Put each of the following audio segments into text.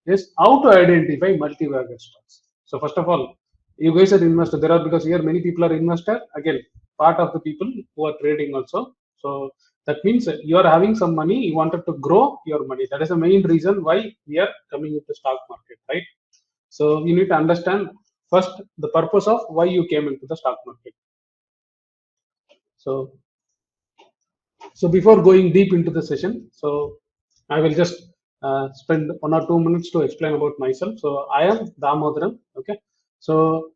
is how to identify multi-bagger stocks. So first of all, you guys are investor. There are, because here many people are investor. Again, part of the people who are trading also. So that means you are having some money. You wanted to grow your money. That is the main reason why we are coming into stock market, right? So you need to understand first the purpose of why you came into the stock market. So before going deep into the session, so I will just spend 1 or 2 minutes to explain about myself. So I am Damodaran. Okay. So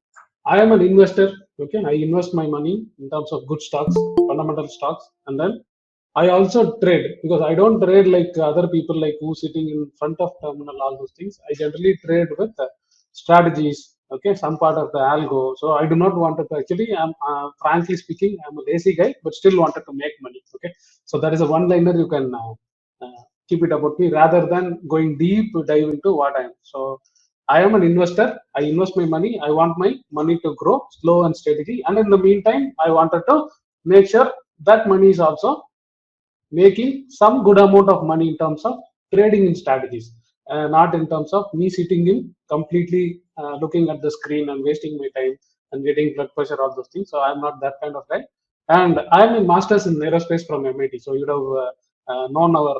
I am an investor. Okay. I invest my money in terms of good stocks, fundamental stocks, and then I also trade, because I don't trade like other people like who sitting in front of terminal, all those things. I generally trade with strategies. Okay, some part of the algo. So I do not want to actually. I'm frankly speaking, I'm a lazy guy, but still wanted to make money. Okay, so that is a one-liner you can keep it about me rather than going deep dive into what I am. So I am an investor. I invest my money. I want my money to grow slow and steadily, and in the meantime, I wanted to make sure that money is also making some good amount of money in terms of trading in strategies, not in terms of me sitting in completely looking at the screen and wasting my time and getting blood pressure, all those things. So I'm not that kind of guy. And I'm a master's in aerospace from MIT. So you would have known our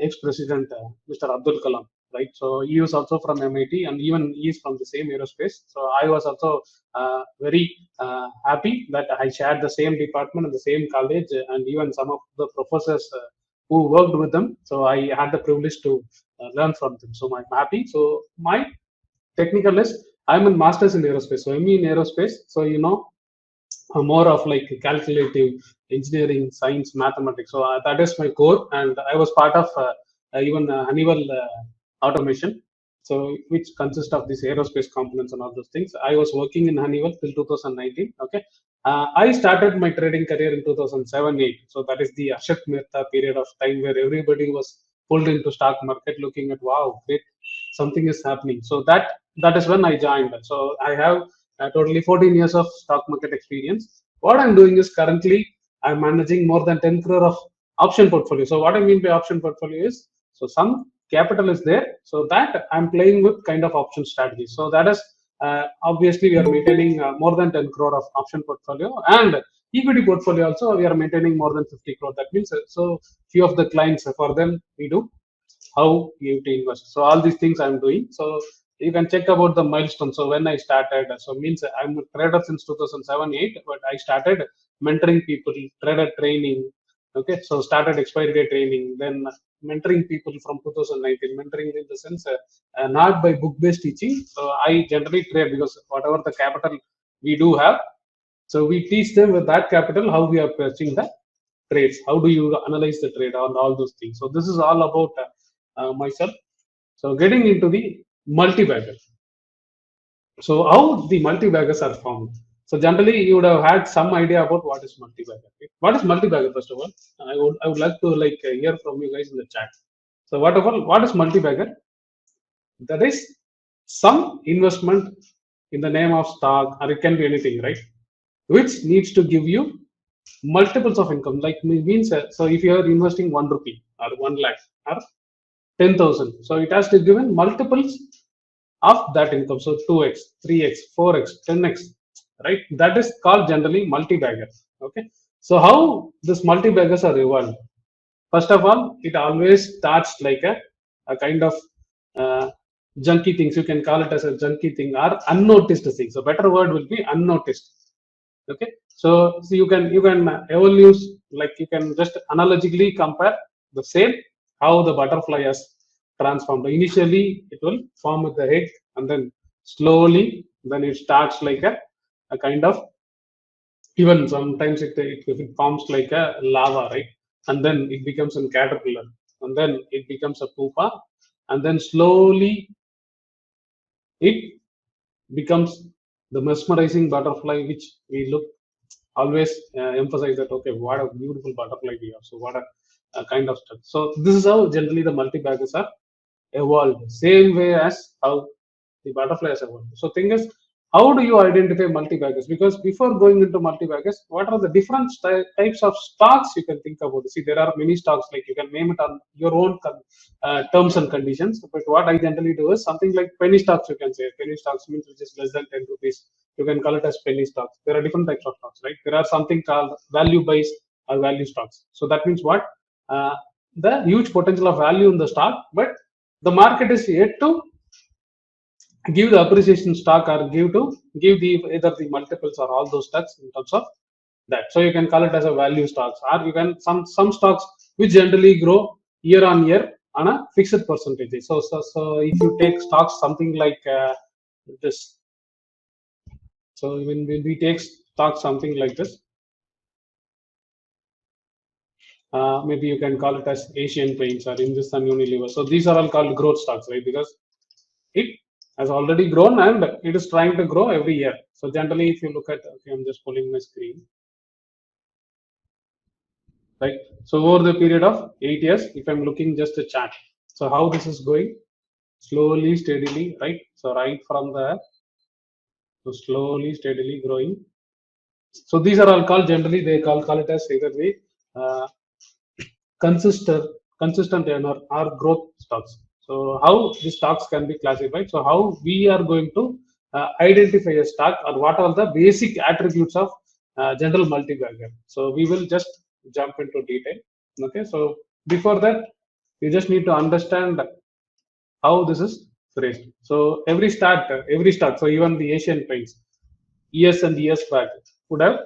ex-president, Mr. Abdul Kalam, right? So he was also from MIT, and even he is from the same aerospace. So I was also very happy that I shared the same department and the same college, and even some of the professors who worked with them. So I had the privilege to learn from them. So I'm happy. So my technical is I'm in masters in aerospace. So ME in aerospace. So more of like calculative engineering, science, mathematics. So that is my core, and I was part of even Honeywell automation. So which consists of these aerospace components and all those things. I was working in Honeywell till 2019. Okay, I started my trading career in 2007-8. So that is the Ashok Mehta period of time where everybody was pulled into stock market, looking at wow, great, something is happening. So that is when I joined. So I have totally 14 years of stock market experience. What I'm doing is currently I'm managing more than 10 crore of option portfolio. So what I mean by option portfolio is, so some capital is there, so that I'm playing with kind of option strategy. So that is obviously we are maintaining more than 10 crore of option portfolio, and equity portfolio also we are maintaining more than 50 crore. That means so few of the clients, for them we do how you to invest. So all these things I'm doing. So you can check about the milestone. So when I started, so means I'm a trader since 2007-8, but I started mentoring people, trader training. Okay, so started expiry day training, then mentoring people from 2019. Mentoring in the sense, not by book-based teaching. So I generally trade because whatever the capital we do have, so we teach them with that capital how we are purchasing the trades, how do you analyze the trade, and all those things. So this is all about myself. So getting into the multi-bagger. So how the multi-baggers are formed. So generally you would have had some idea about what is multi-bagger. Right? What is multi-bagger first of all? I would like to like hear from you guys in the chat. So what is multi-bagger? That is some investment in the name of stock, or it can be anything, right? Which needs to give you multiples of income. Like means so if you are investing 1 rupee or 1 lakh or 10,000, so it has to give in multiples of that income. So 2x, 3x, 4x, 10x, right? That is called generally multi-bagger. Okay. So how this multi-baggers are evolved? First of all, it always starts like a kind of uh, junky things. You can call it as a junky thing or unnoticed thing. So better word will be unnoticed. Okay. So you can evolve, like you can just analogically compare the same how the butterfly has transformed. Initially, it will form with the egg, and then slowly, then it starts like a kind of, even sometimes it forms like a lava, right? And then it becomes a caterpillar, and then it becomes a pupa, and then slowly it becomes the mesmerizing butterfly, which we look always emphasize that okay, what a beautiful butterfly we have. So what a kind of stuff. So this is how generally the multi-baggers are evolved, same way as how the butterfly has evolved. So thing is, how do you identify multi-baggers? Because before going into multi-baggers, what are the different types of stocks you can think about? See, there are many stocks, like you can name it on your own terms and conditions. But what I generally do is something like penny stocks, you can say. Penny stocks means which is less than 10 rupees. You can call it as penny stocks. There are different types of stocks, right? There are something called value-based or value stocks. So that means what? The huge potential of value in the stock, but the market is yet to give the appreciation stock or give the either the multiples or all those stocks in terms of that. So you can call it as a value stocks, or you can some stocks which generally grow year on year on a fixed percentage. So if you take stocks something like this, so when we take stocks something like this, maybe you can call it as Asian Paints or Hindustan Unilever. So these are all called growth stocks, right? Because it has already grown and it is trying to grow every year. So generally, if you look at, okay, I'm just pulling my screen, right? So over the period of 8 years, if I'm looking just a chart, so how this is going slowly, steadily, right? So right from there, so slowly, steadily growing. So these are all called generally they call it as either the uh, consistent consistent tenor or growth stocks. So how the stocks can be classified, so how we are going to identify a stock or what are the basic attributes of general multi-bagger. So we will just jump into detail. Okay, so before that you just need to understand how this is phrased. So every stock, so even the Asian Paints years and years back would have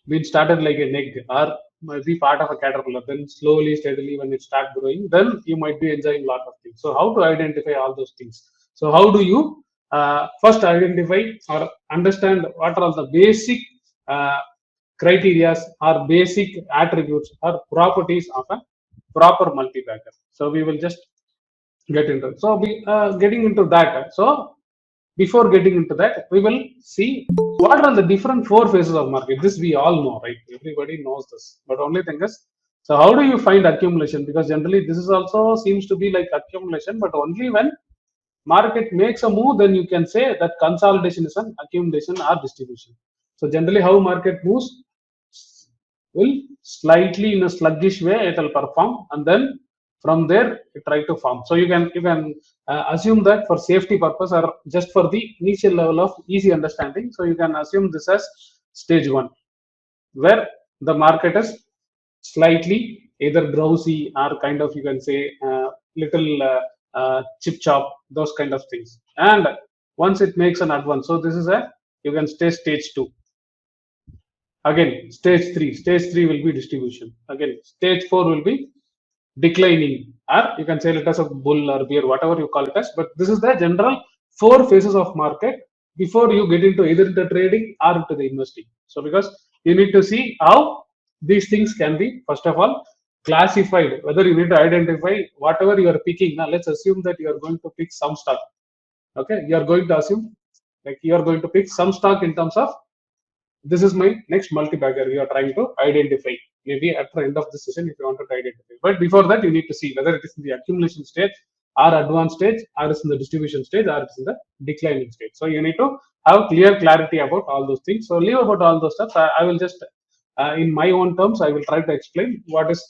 been started like an egg or might be part of a caterpillar. Then slowly steadily when it start growing, then you might be enjoying a lot of things. So how to identify all those things? So how do you first identify or understand what are the basic uh, criteria or basic attributes or properties of a proper multi-bagger? So we will just get into it. So we getting into that, so before getting into that we will see what are the different four phases of market. This we all know, right? Everybody knows this, but only thing is, so how do you find accumulation? Because generally this is also seems to be like accumulation, but only when market makes a move, then you can say that consolidation is an accumulation or distribution. So generally how market moves will slightly in a sluggish way it will perform, and then from there it try to form. So you can assume that for safety purpose or just for the initial level of easy understanding, so you can assume this as stage one, where the market is slightly either drowsy or kind of you can say little chip chop, those kind of things. And once it makes an advance, so this is a, you can stay stage two. Again, stage three will be distribution. Again, stage four will be declining, or you can say it as a bull or bear, whatever you call it as. But this is the general four phases of market before you get into either the trading or into the investing. So because you need to see how these things can be first of all classified, whether you need to identify whatever you are picking. Now let's assume that you are going to pick some stock. Okay, you are going to assume like you are going to pick some stock in terms of this is my next multi-bagger we are trying to identify. Maybe at the end of the session if you want to identify, but before that you need to see whether it is in the accumulation stage or advanced stage, or it's in the distribution stage, or it's in the declining stage. So you need to have clear clarity about all those things. So leave about all those stuff. I will just in my own terms I will try to explain what is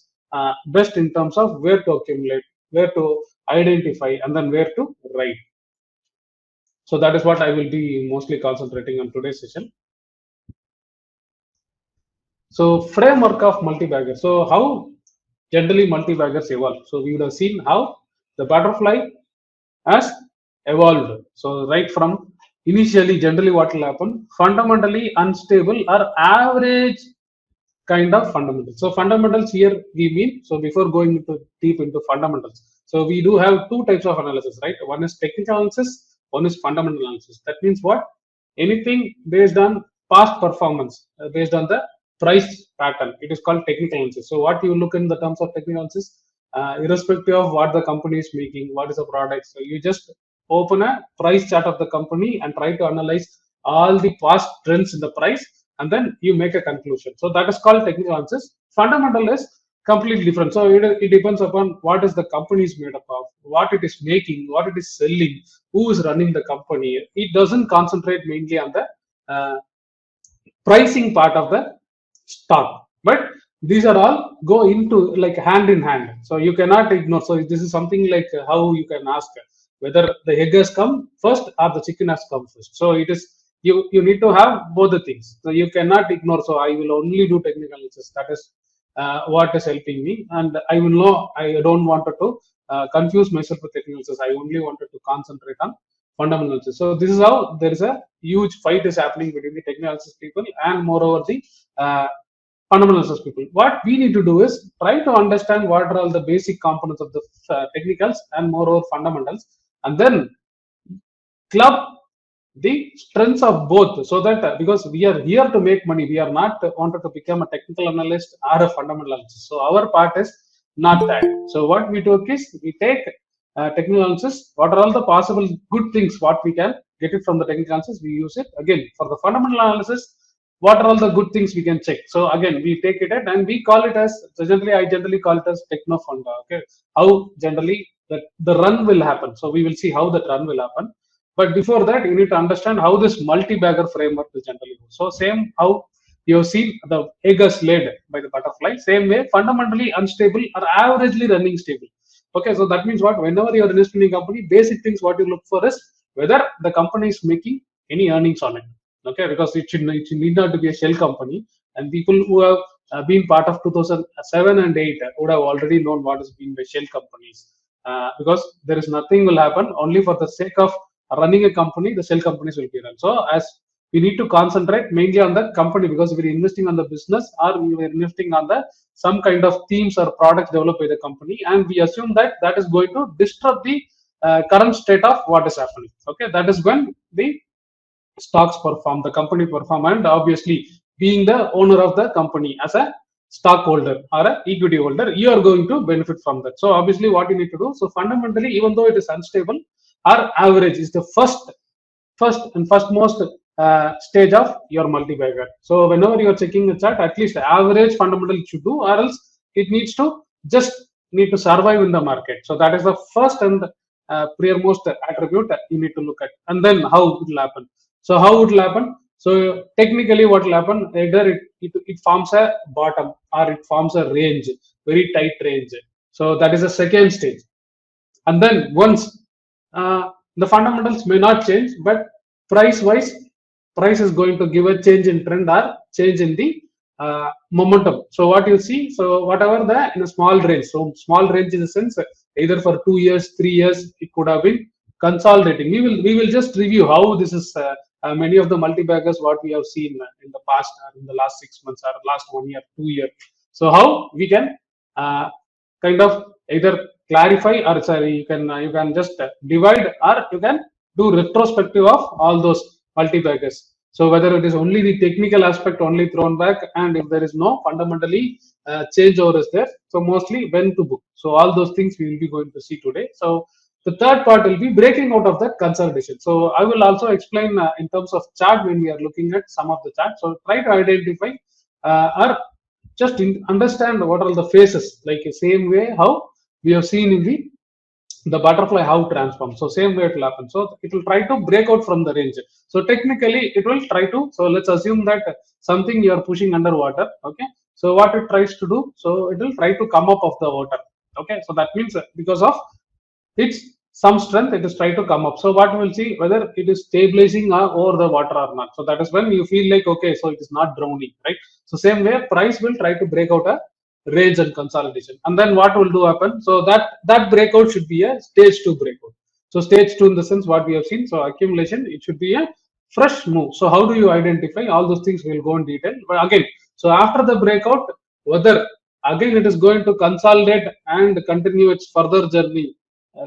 best in terms of where to accumulate, where to identify, and then where to write. So that is what I will be mostly concentrating on today's session. So framework of multi-bagger. So how generally multi-baggers evolve. So we would have seen how the butterfly has evolved. So right from initially, generally what will happen, fundamentally unstable or average kind of fundamentals. So fundamentals here we mean, so before going into deep into fundamentals, so we do have two types of analysis, right? One is technical analysis, one is fundamental analysis. That means what? Anything based on past performance, based on the price pattern, it is called technical analysis. So what you look in the terms of technical analysis, irrespective of what the company is making, what is the product, so you just open a price chart of the company and try to analyze all the past trends in the price, and then you make a conclusion. So that is called technical analysis. Fundamental is completely different. So it depends upon what is the company is made up of, what it is making, what it is selling, who is running the company. It doesn't concentrate mainly on the pricing part of the stock, but these are all go into like hand in hand, so you cannot ignore. So this is something like how you can ask whether the egg has come first or the chicken has come first. So it is, you need to have both the things, so you cannot ignore. So I will only do technical analysis, that is what is helping me, and I will know, I don't want to confuse myself with technical analysis. I only wanted to concentrate on fundamentals. So this is how there is a huge fight is happening between the technical analysis people and moreover the fundamental analysis people. What we need to do is try to understand what are all the basic components of the technicals and moreover fundamentals, and then club the strengths of both, so that because we are here to make money, we are not wanted to become a technical analyst or a fundamental analyst. So our part is not that. So what we do is we take technical analysis, what are all the possible good things what we can get it from the technical analysis, we use it. Again, for the fundamental analysis, what are all the good things we can check. So again, we take it at, and we call it as, so generally I generally call it as techno funda. Okay, how generally the run will happen. So we will see how that run will happen. But before that, you need to understand how this multi-bagger framework is generally goes. So same how you have seen the egg is laid by the butterfly, same way fundamentally unstable or averagely running stable. Okay, so that means what? Whenever you are investing in a company, basic things what you look for is whether the company is making any earnings on it. Okay, because it should need not to be a shell company, and people who have been part of 2007 and 8 would have already known what is being the shell companies, because there is nothing will happen only for the sake of running a company, the shell companies will be run. So as we need to concentrate mainly on the company, because we're investing on the business or we're investing on the some kind of themes or products developed by the company, and we assume that that is going to disturb the current state of what is happening. Okay, that is when the stocks perform, the company perform, and obviously being the owner of the company as a stockholder or a equity holder, you are going to benefit from that. So obviously what you need to do, so fundamentally even though it is unstable, our average is the first most stage of your multi-bagger. So whenever you are checking the chart, at least average fundamental it should do, or else it needs to just need to survive in the market. So that is the first and premost attribute that you need to look at, and then how it will happen. So how it will happen? So technically what will happen, either it forms a bottom or it forms a range, very tight range. So that is the second stage. And then once the fundamentals may not change, but price wise, price is going to give a change in trend or change in the momentum. So what you see, so whatever the in a small range, so small range in the sense either for 2 years, 3 years, it could have been consolidating. We will just review how this is many of the multi-baggers what we have seen in the past, in the last 6 months or last 1 year, 2 year. So how we can kind of either clarify, or sorry, you can just divide, or you can do retrospective of all those multi-baggers. So whether it is only the technical aspect only thrown back, and if there is no fundamentally changeover is there, so mostly when to book. So all those things we will be going to see today. So the third part will be breaking out of that consolidation. So I will also explain in terms of chart when we are looking at some of the charts. So try to identify or just understand what are the phases, like the same way how we have seen in the butterfly how transform. So same way it will happen. So it will try to break out from the range. So technically it will try to, so let's assume that something you are pushing underwater. Okay, so what it tries to do, so it will try to come up of the water. Okay, so that means because of its some strength, it is trying to come up. So what we will see, whether it is stabilizing over the water or not. So that is when you feel like, okay, so it is not drowning, right? So same way price will try to break out a range and consolidation, and then what will do happen, so that breakout should be a stage 2 breakout. So stage 2 in the sense what we have seen, so accumulation, it should be a fresh move. So how do you identify all those things, we will go in detail. But again, so after the breakout, whether again it is going to consolidate and continue its further journey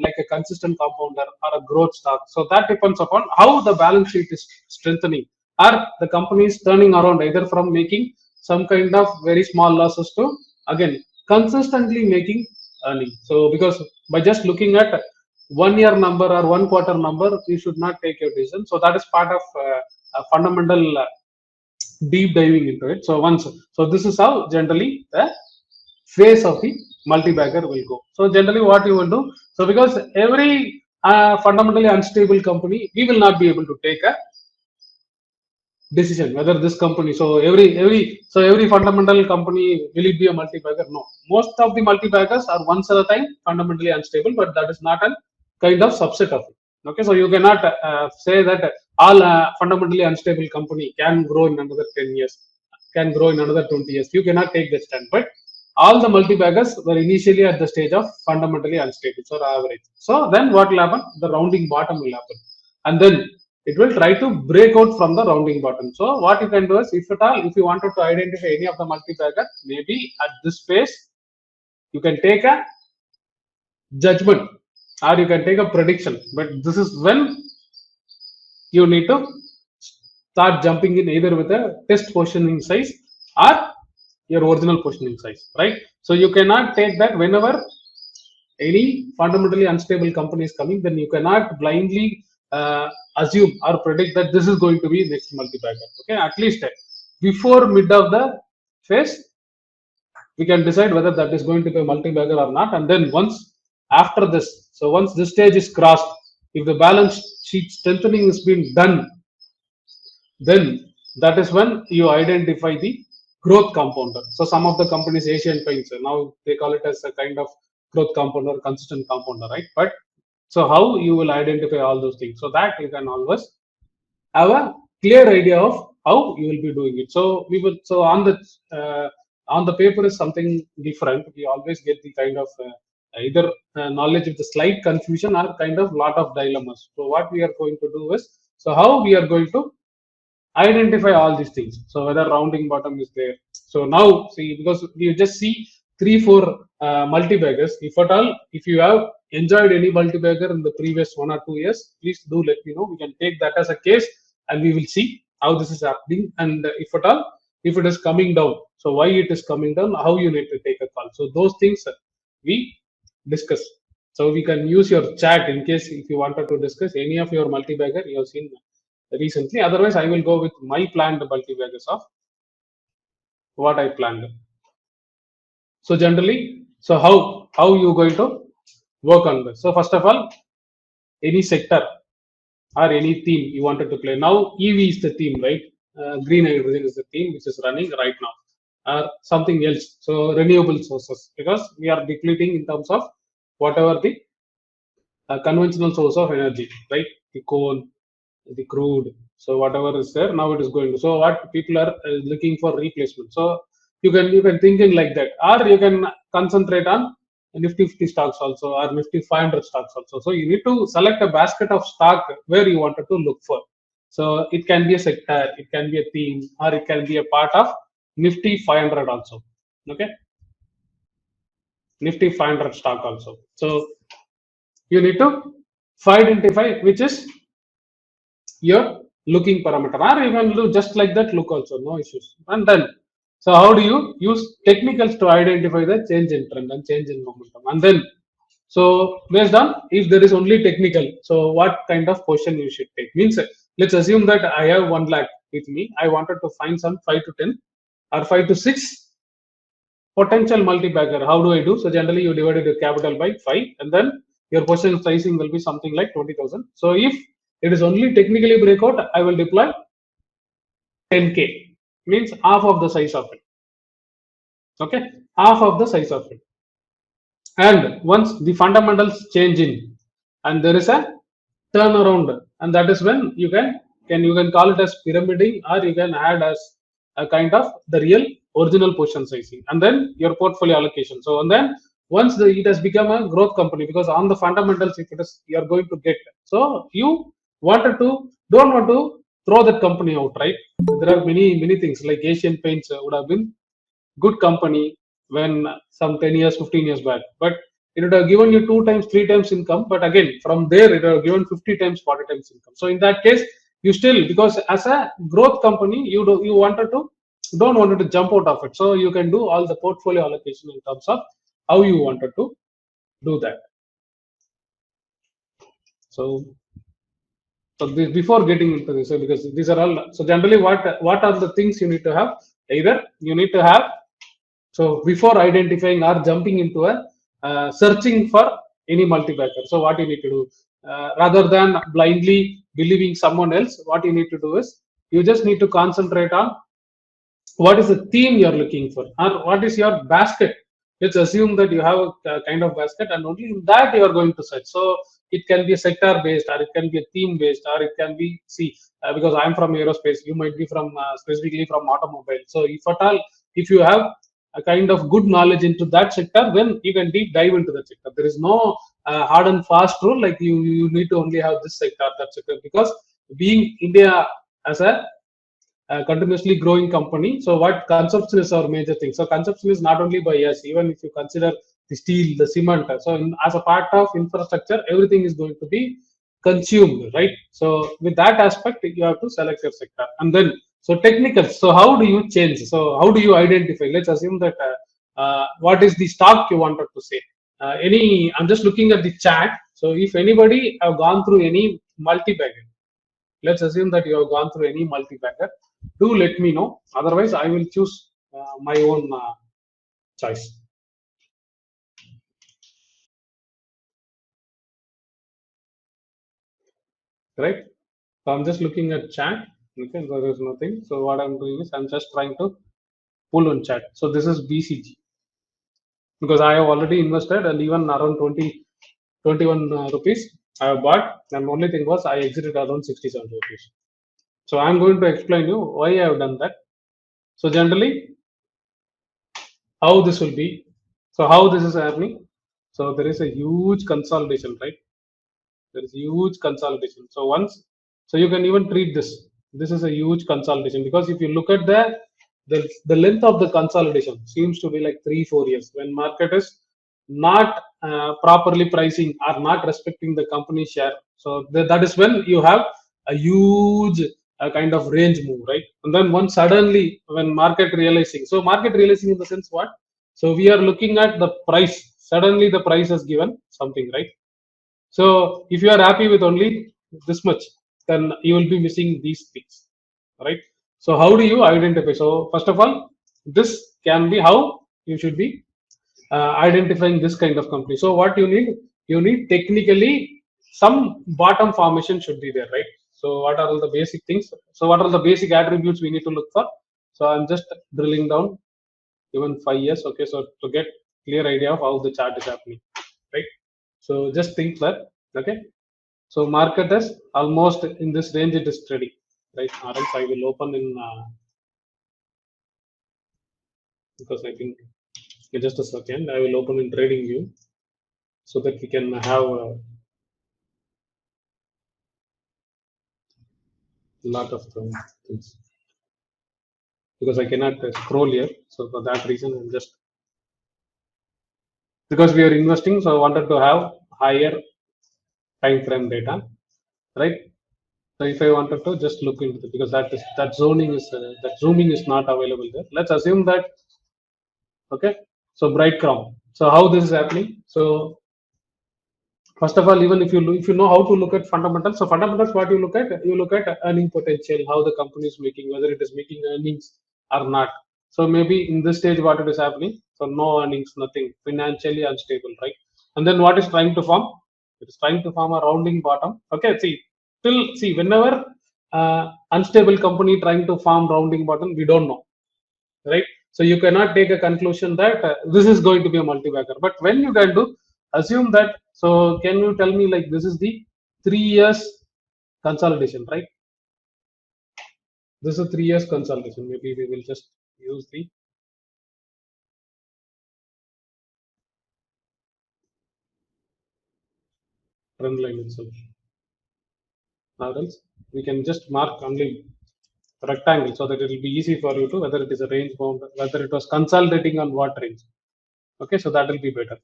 like a consistent compounder or a growth stock. So that depends upon how the balance sheet is strengthening, or the company is turning around either from making some kind of very small losses to again consistently making earning. So because by just looking at 1 year number or 1 quarter number, you should not take your decision. So that is part of a fundamental deep diving into it. So once, so this is how generally the phase of the multi-bagger will go. So generally what you will do, so because every fundamentally unstable company, we will not be able to take a decision whether this company, so every fundamental company, will it be a multi-bagger? No, most of the multi-baggers are once at a time fundamentally unstable, but that is not a kind of subset of it. Okay, so you cannot say that all fundamentally unstable company can grow in another 10 years, can grow in another 20 years. You cannot take that stand, but all the multi-baggers were initially at the stage of fundamentally unstable or average. So then what will happen? The rounding bottom will happen, and then it will try to break out from the rounding bottom. So what you can do is, if at all, if you wanted to identify any of the multi-bagger, maybe at this phase, you can take a judgment or you can take a prediction. But this is when you need to start jumping in either with a test positioning size or your original positioning size, right? So you cannot take that whenever any fundamentally unstable company is coming, then you cannot blindly assume or predict that this is going to be next multi-bagger. Okay, at least before mid of the phase, we can decide whether that is going to be a multi-bagger or not. And then once after this, so once this stage is crossed, if the balance sheet strengthening has been done, then that is when you identify the growth compounder. So some of the companies, Asian Paints, now they call it as a kind of growth compounder, consistent compounder, right? But so how you will identify all those things, so that you can always have a clear idea of how you will be doing it. So we will, so on the paper is something different. We always get the kind of either knowledge with the slight confusion or kind of lot of dilemmas. So what we are going to do is, so how we are going to identify all these things. So whether rounding bottom is there. So now see, because you just see 3-4 multi-baggers. If at all, if you have enjoyed any multi-bagger in the previous 1 or 2 years, please do let me know. We can take that as a case and we will see how this is happening. And if at all, if it is coming down, so why it is coming down, how you need to take a call. So those things we discuss. So we can use your chat in case if you wanted to discuss any of your multi-bagger you have seen recently. Otherwise, I will go with my planned multi-baggers of what I planned. So generally, so how you going to work on this? So first of all, any sector or any theme you wanted to play. Now EV is the theme, right? Green hydrogen is the theme which is running right now, or something else. So renewable sources, because we are depleting in terms of whatever the conventional source of energy, right? The coal, the crude, so whatever is there now it is going to. So what people are looking for replacement. So you can thinking like that, or you can concentrate on Nifty 50 stocks also, or Nifty 500 stocks also. So you need to select a basket of stock where you wanted to look for. So it can be a sector, it can be a theme, or it can be a part of Nifty 500 also. Okay, Nifty 500 stock also. So you need to identify which is your looking parameter, or you can do just like that, look also, no issues. And then, so how do you use technicals to identify the change in trend and change in momentum? And then, so based on if there is only technical, so what kind of position you should take, means let's assume that I have 1 lakh with me, I wanted to find some 5 to 10 or 5 to 6 potential multi-bagger. How do I do? So generally you divided your capital by 5, and then your position sizing will be something like 20,000. So if it is only technically breakout, I will deploy 10K, means half of the size of it. Okay, half of the size of it. And once the fundamentals change in, and there is a turnaround, and that is when you can call it as pyramiding, or you can add as a kind of the real original position sizing, and then your portfolio allocation. So and then once it has become a growth company, because on the fundamentals, if it is you are going to get, so you don't want to throw that company out, right? There are many things like Asian Paints would have been good company when some 10 years 15 years back, but it would have given you 2 times 3 times income, but again from there it would have given 50 times 40 times income. So in that case, you still, because as a growth company, you wanted to don't wanted to jump out of it, so you can do all the portfolio allocation in terms of how you wanted to do that. So before getting into this, because these are all, so generally what are the things you need to have? Either you need to have So before identifying or jumping into a searching for any multi-bagger, so what you need to do, rather than blindly believing someone else, what you need to do is you just need to concentrate on what is the theme you're looking for or what is your basket. Let's assume that you have a kind of basket and only in that you are going to search. So it can be a sector based or it can be a theme based or it can be, see, because I'm from aerospace, you might be from specifically from automobile. So if at all, if you have a kind of good knowledge into that sector, then you can deep dive into that sector. There is no hard and fast rule like you need to only have this sector, that sector, because being India as a continuously growing company. So what consumption is our major thing. So consumption is not only by us, even if you consider the steel, the cement. So as a part of infrastructure, everything is going to be consumed, right? So with that aspect, you have to select your sector. And then, so technical. So how do you change? So how do you identify? Let's assume that what is the stock you wanted to say. I'm just looking at the chat. So if anybody have gone through any multi-bagger, let's assume that you have gone through any multi-bagger, do let me know. Otherwise, I will choose my own choice. Right? So I'm just looking at chat. Okay, there is nothing. So what I'm doing is I'm just trying to pull on chat. So this is BCG because I have already invested and even around 21 rupees I have bought. And only thing was I exited around 67 rupees. So I'm going to explain you why I have done that. So generally, how this will be. So how this is happening. So there is a huge consolidation, right? There is huge consolidation. So once, so you can even treat this. This is a huge consolidation because if you look at the length of the consolidation seems to be like 3 4 years when market is not properly pricing or not respecting the company share. So that is when you have a huge kind of range move, right? And then once suddenly when market realizing, so market realizing in the sense what? So we are looking at the price. Suddenly the price has given something, right? So if you are happy with only this much, then you will be missing these things, right? So how do you identify? So first of all, this can be how you should be identifying this kind of company. So what you need technically some bottom formation should be there, right? So what are all the basic things? So what are the basic attributes we need to look for? So I'm just drilling down even 5 years. Okay, so to get clear idea of how the chart is happening, right? So just think that, okay. So market is almost in this range it is trading, right? Or else I will open in because I think in just a second I will open in trading view so that we can have a lot of things because I cannot scroll here. So for that reason, I'm just because we are investing, so I wanted to have higher time frame data, right? So if I wanted to just look into it because that zoning is that zooming is not available there. Let's assume that, okay. So bright crown. So how this is happening? So first of all, even if you know how to look at fundamentals, so fundamentals, what you look at earning potential, how the company is making, whether it is making earnings or not. So maybe in this stage, what it is happening, so no earnings, nothing, financially unstable, right? And then what is trying to form? It is trying to form a rounding bottom. Okay, see, whenever unstable company trying to form rounding bottom, we don't know, right? So you cannot take a conclusion that this is going to be a multi-bagger. But when you can do, assume that. So can you tell me like this is the 3 years consolidation, right? This is 3 years consolidation. Maybe we will just use the trend line itself. Now else we can just mark only rectangle so that it will be easy for you to whether it is a range bound, whether it was consolidating on what range. Okay, so that will be better.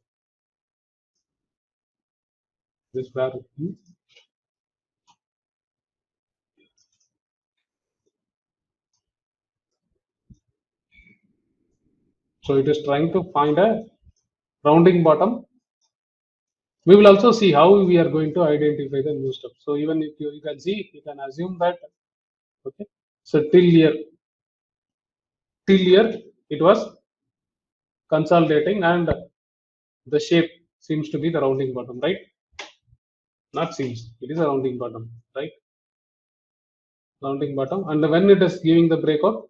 This where so it is trying to find a rounding bottom. We will also see how we are going to identify the new stuff. So even if you can see, you can assume that, okay. So till year it was consolidating, and the shape seems to be the rounding bottom, right? Not seems, it is a rounding bottom, right? Rounding bottom, and when it is giving the breakout,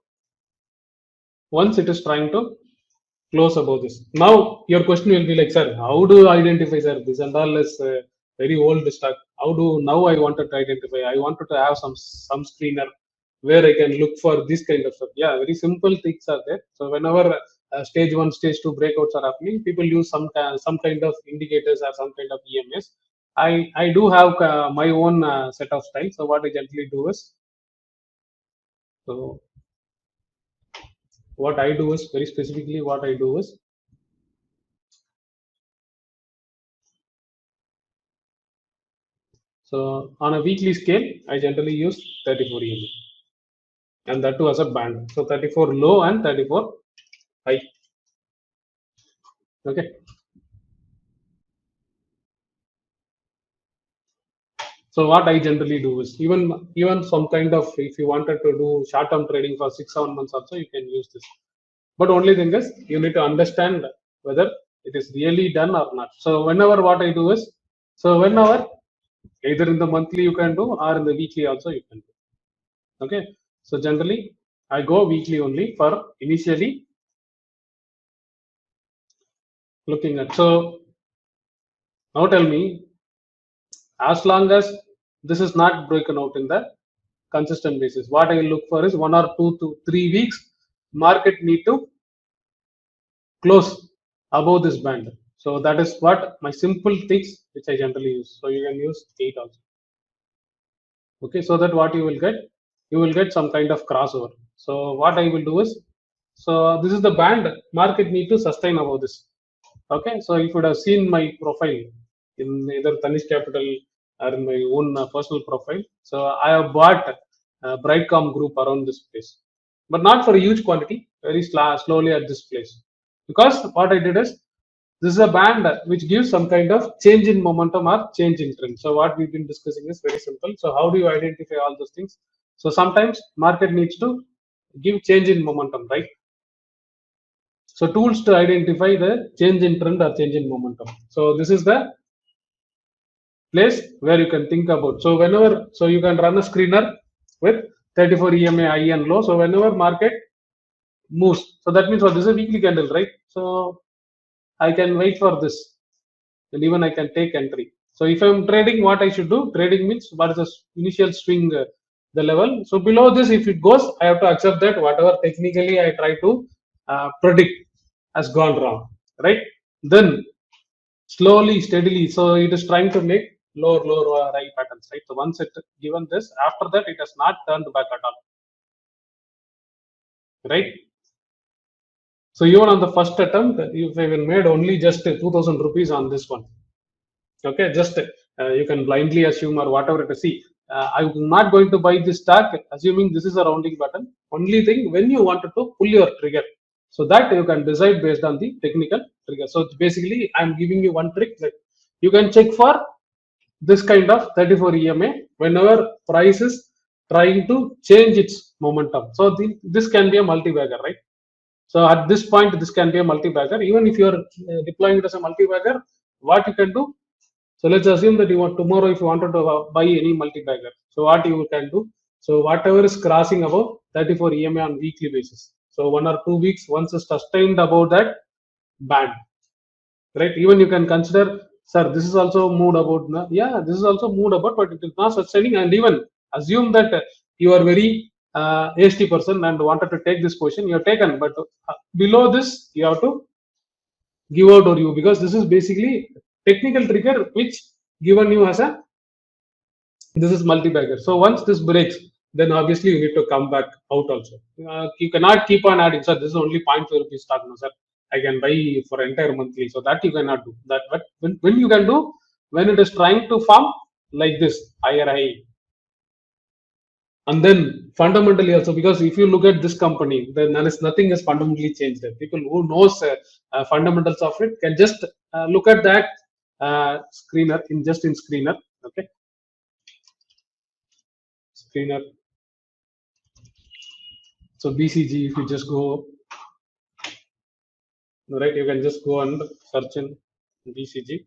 once it is trying to close above this. Now your question will be like, sir, how do I identify, sir? This and all is very old stock. How do now I wanted to identify? I wanted to have some screener where I can look for this kind of stuff. Yeah, very simple things are there. So whenever stage one, stage two breakouts are happening, people use some kind of indicators or some kind of EMS. I do have my own set of styles. So what I generally do is, so what I do is very specifically what I do is, so on a weekly scale, I generally use 34 EMA, and that too as a band. So 34 low and 34 high. Okay. So what I generally do is, even some kind of, if you wanted to do short term trading for 6 7 months also, you can use this. But only thing is you need to understand whether it is really done or not. So whenever what I do is, so whenever either in the monthly you can do or in the weekly also you can do. Okay. So generally I go weekly only for initially looking at. So now tell me, as long as this is not broken out in the consistent basis, what I will look for is 1 or 2 to 3 weeks market need to close above this band. So that is what my simple things which I generally use. So you can use 8 also. Okay, so that what you will get some kind of crossover. So what I will do is, so this is the band market need to sustain above this. Okay, so if you would have seen my profile in either Tanish Capital or in my own personal profile, so I have bought Brightcom group around this place, but not for a huge quantity, very slowly at this place. Because what I did is, this is a band which gives some kind of change in momentum or change in trend. So what we've been discussing is very simple. So how do you identify all those things? So sometimes market needs to give change in momentum, right? So tools to identify the change in trend or change in momentum. So this is the place where you can think about. So whenever, so you can run a screener with 34 EMA high and low. So whenever market moves, so that means what, this is a weekly candle, right? So I can wait for this, and even I can take entry. So if I'm trading, what I should do? Trading means what is the initial swing, the level. So below this, if it goes, I have to accept that whatever technically I try to predict has gone wrong, right? Then slowly, steadily, so it is trying to make lower high patterns, right? So once it given this, after that it has not turned back at all, right? So even on the first attempt, if I even made only just 2,000 rupees on this one, okay, just you can blindly assume or whatever to see. I'm not going to buy this stock assuming this is a rounding button. Only thing, when you wanted to pull your trigger, so that you can decide based on the technical trigger. So basically I'm giving you one trick that you can check for this kind of 34 EMA whenever price is trying to change its momentum. So this can be a multi-bagger, right? So at this point this can be a multi-bagger. Even if you are deploying it as a multi-bagger, what you can do, so let's assume that you want tomorrow, if you wanted to buy any multi-bagger, so what you can do, so whatever is crossing above 34 EMA on weekly basis, so 1 or 2 weeks, once it's sustained above that band, right? Even you can consider, sir, this is also moved about, yeah, this is also moved about, but it is not sustaining. And even assume that you are very hasty person and wanted to take this position, you have taken, but below this you have to give out or you, because this is basically technical trigger which given you as a, this is multi-bagger. So once this breaks, then obviously you need to come back out also. You cannot keep on adding, sir, this is only 0.5 rupees stock, no sir, I can buy for entire monthly. So that you cannot do that. But when you can do, when it is trying to form like this higher high, and then fundamentally also, because if you look at this company, then there is nothing has fundamentally changed there. People who knows fundamentals of it can just look at that screener in screener. Okay, screener. So BCG, if you just go, right? You can just go and search in BCG.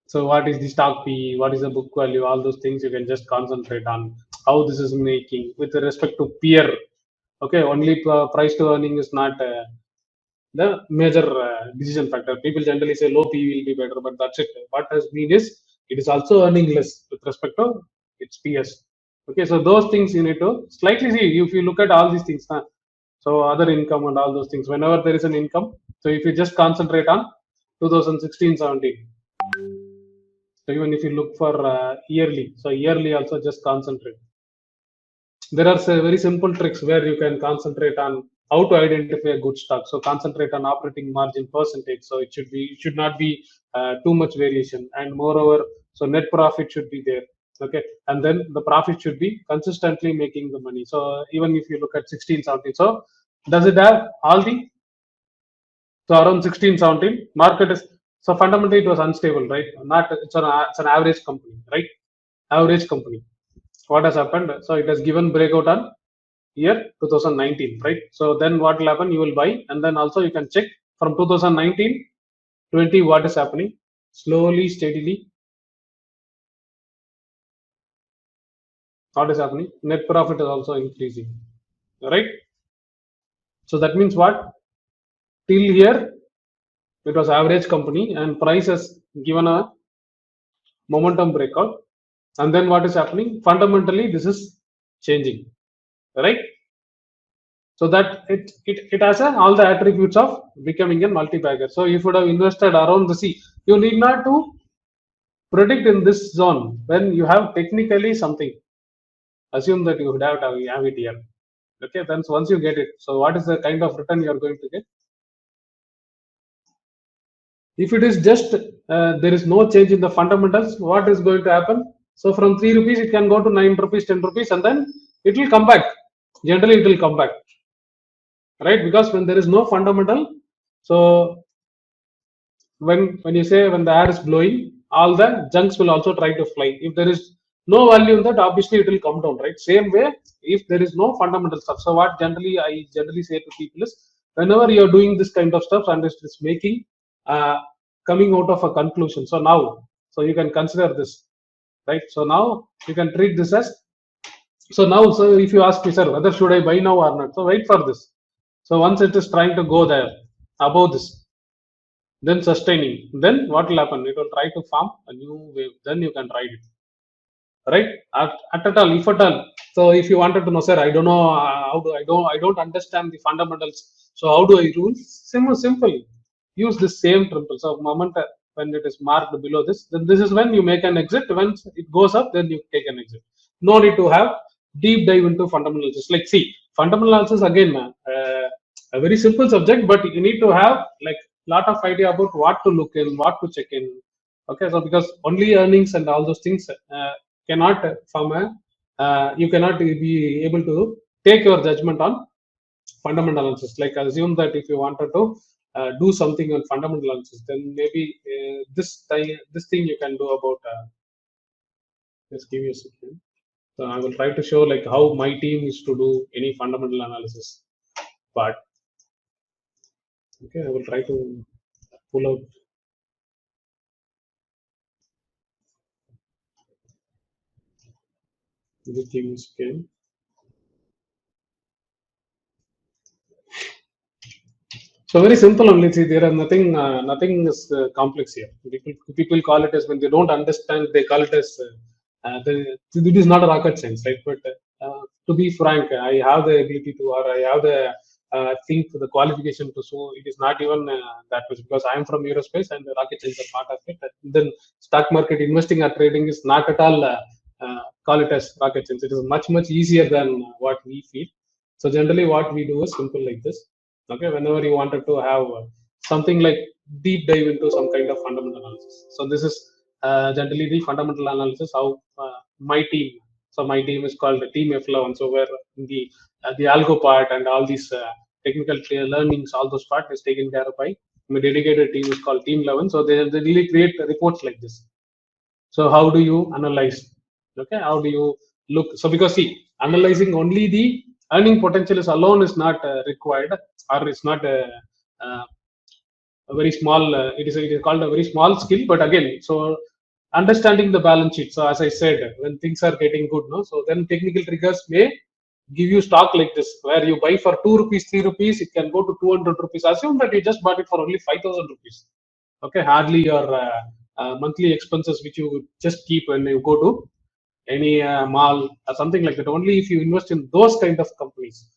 So what is the stock P? What is the book value? All those things you can just concentrate on how this is making with respect to peer. Okay, only price to earning is not the major decision factor. People generally say low P will be better, but that's it. What has been is it is also earning less with respect to its PS. Okay, so those things you need to slightly see. If you look at all these things, so other income and all those things, whenever there is an income, so if you just concentrate on 2016-17, so even if you look for yearly, so yearly also just concentrate. There are very simple tricks where you can concentrate on how to identify a good stock. So concentrate on operating margin percentage. So it should not be too much variation, and moreover, so net profit should be there. Okay, and then the profit should be consistently making the money. So even if you look at 16, 17, so does it have all the, so around 16, 17, market is, so fundamentally it was unstable, right? Not it's an average company, right? Average company. What has happened? So it has given breakout on year 2019, right? So then what will happen? You will buy, and then also you can check from 2019, 20 what is happening. Slowly, steadily, what is happening? Net profit is also increasing, right? So that means what? Till here it was average company, and price has given a momentum breakout, and then what is happening? Fundamentally, this is changing, right? So that it has all the attributes of becoming a multi-bagger. So if you would have invested around the sea, you need not to predict in this zone when you have technically something. Assume that you would have it here. Okay, then once you get it, so what is the kind of return you are going to get? If it is just there is no change in the fundamentals, what is going to happen? So from 3 rupees, it can go to 9 rupees, 10 rupees, and then it will come back. Generally, it will come back, right? Because when there is no fundamental, so when you say when the air is blowing, all the junks will also try to fly. If there is no value in that, obviously it will come down, right? Same way, if there is no fundamental stuff, so what generally I generally say to people is, whenever you are doing this kind of stuff and it's making uh, coming out of a conclusion, so now, so you can consider this, right? So now you can treat this as, so now, so if you ask me, sir, whether should I buy now or not, so wait for this. So once it is trying to go there above this, then sustaining, then what will happen? It will try to form a new wave, then you can ride it, right? At all, if at all. So if you wanted to know, sir, I don't know how do I don't understand the fundamentals, so how do I rule? Simple, use the same triple. So moment when it is marked below this, then this is when you make an exit. When it goes up, then you take an exit. No need to have deep dive into fundamental analysis. Like, see, fundamental analysis again, man, a very simple subject, but you need to have like lot of idea about what to look in, what to check in. Okay, so because only earnings and all those things cannot from a you cannot be able to take your judgment on fundamental analysis. Like, assume that if you wanted to do something on fundamental analysis, then maybe this thing you can do about just give me a second. So I will try to show like how my team is to do any fundamental analysis part. Okay, I will try to pull out the things again. So very simple only. See, there are nothing is complex here. People call it as, when they don't understand, they call it as it is not a rocket science, right? But to be frank, I have the ability to, or I have the think the qualification to. So it is not even that much, because I am from aerospace and the rocket science are part of it. Then stock market investing or trading is not at all call it as rocket science. It is much easier than what we feel. So generally, what we do is simple like this. Okay, whenever you wanted to have something like deep dive into some kind of fundamental analysis, so this is generally the fundamental analysis how my team, so my team is called the team F11, so where the algo part and all these technical learnings, all those part is taken care of by my dedicated team is called team 11. So they really create reports like this. So how do you analyze? Okay, how do you look? So because, see, analyzing only the earning potential is alone is not required, or is not uh, a very small, it is called a very small skill. But again, so understanding the balance sheet, so as I said, when things are getting good, no, so then technical triggers may give you stock like this, where you buy for 2 rupees, 3 rupees, it can go to 200 rupees. Assume that you just bought it for only 5,000 rupees. Okay, hardly your monthly expenses which you would just keep when you go to any mall or something like that. Only if you invest in those kind of companies,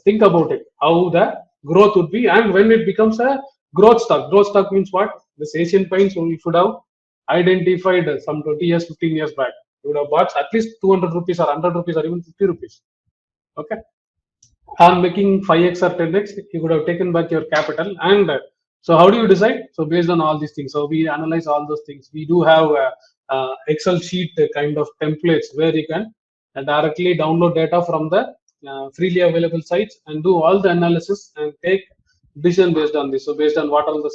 think about it, how the growth would be. And when it becomes a growth stock means what? This Asian Paints, you should have identified some 20 years, 15 years back. You would have bought at least 200 rupees or 100 rupees or even 50 rupees. Okay, on making 5x or 10x, you could have taken back your capital. And so how do you decide? So based on all these things, so we analyze all those things. We do have Excel sheet kind of templates where you can directly download data from the freely available sites and do all the analysis and take decision based on this. So based on what are the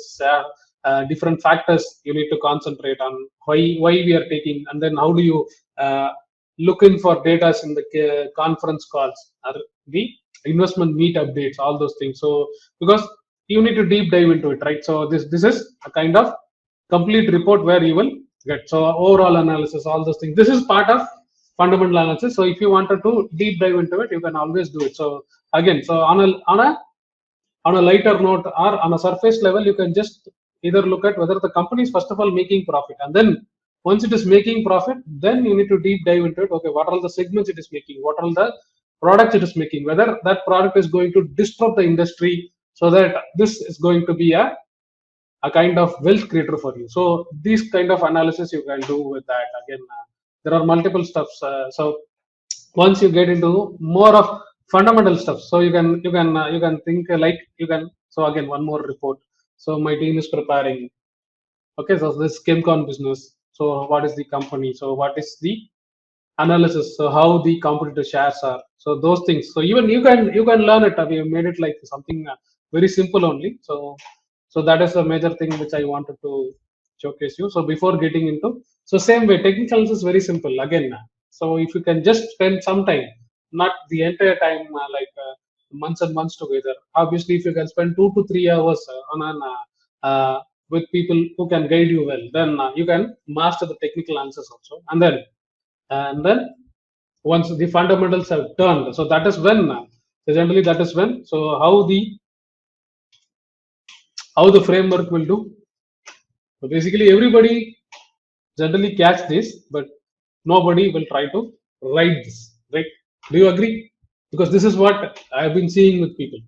different factors you need to concentrate on, why we are taking, and then how do you looking for data in the conference calls or the investment meet updates, all those things. So because you need to deep dive into it, right? So this is a kind of complete report where you will get, so overall analysis, all those things. This is part of fundamental analysis. So if you wanted to deep dive into it, you can always do it. So again, so on a lighter note or on a surface level, you can just either look at whether the company is first of all making profit, and then once it is making profit, then you need to deep dive into it. Okay, what are the segments it is making, what are the products it is making, whether that product is going to disrupt the industry, so that this is going to be a kind of wealth creator for you. So these kind of analysis you can do with that. Again, there are multiple steps. So once you get into more of fundamental stuff, so you can think like you can. So again, one more report. So my team is preparing. Okay, so this chemcon business, so what is the company, so what is the analysis, so how the competitor shares are, so those things. So even you can learn it. We have made it like something very simple only. So that is a major thing which I wanted to showcase you. So before getting into, so same way, technicals is very simple again. So if you can just spend some time, not the entire time, months and months together. Obviously, if you can spend 2 to 3 hours on an with people who can guide you well, then you can master the technical answers also. And then once the fundamentals have turned, so that is when so generally that is when, so how the framework will do. So basically everybody generally catch this, but nobody will try to write this, right? Do you agree? Because this is what I've been seeing with people.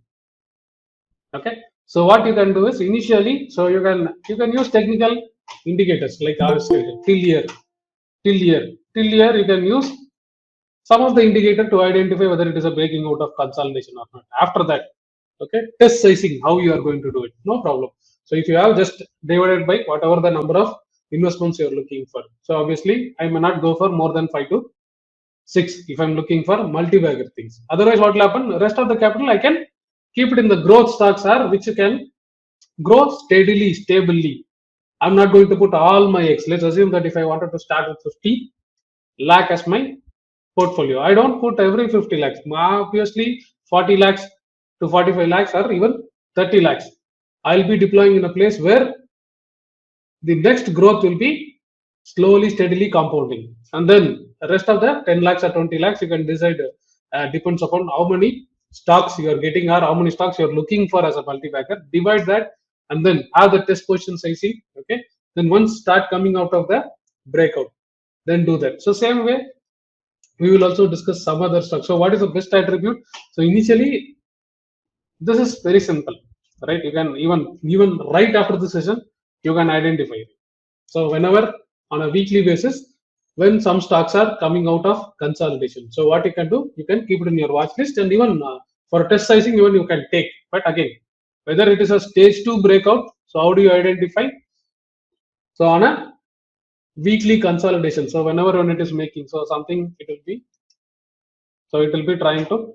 Okay, so what you can do is initially, so you can use technical indicators like I said, till year you can use some of the indicator to identify whether it is a breaking out of consolidation or not. After that, okay, test sizing, how you are going to do it, no problem. So if you have just divided by whatever the number of investments you are looking for, so obviously I may not go for more than 5 to 6 if I'm looking for multi-bagger things. Otherwise, what will happen? Rest of the capital I can keep it in the growth stocks, are which can grow steadily, stably. I'm not going to put all my eggs. Let's assume that if I wanted to start with 50 lakh as my portfolio, I don't put every 50 lakhs. Obviously, 40 lakhs to 45 lakhs or even 30 lakhs. I'll be deploying in a place where the next growth will be slowly, steadily compounding. And then the rest of the 10 lakhs or 20 lakhs, you can decide, depends upon how many stocks you are getting or how many stocks you are looking for as a multi-bagger. Divide that and then have the test position sizing. Okay. Then once start coming out of the breakout, then do that. So same way, we will also discuss some other stocks. So what is the best attribute? So initially, this is very simple, right? You can even right after the session, you can identify it. So whenever on a weekly basis, when some stocks are coming out of consolidation, so what you can do, you can keep it in your watch list, and even for test sizing, even you can take. But again, whether it is a stage 2 breakout, so how do you identify? So on a weekly consolidation, so whenever when it is making, so something it will be, so it will be trying to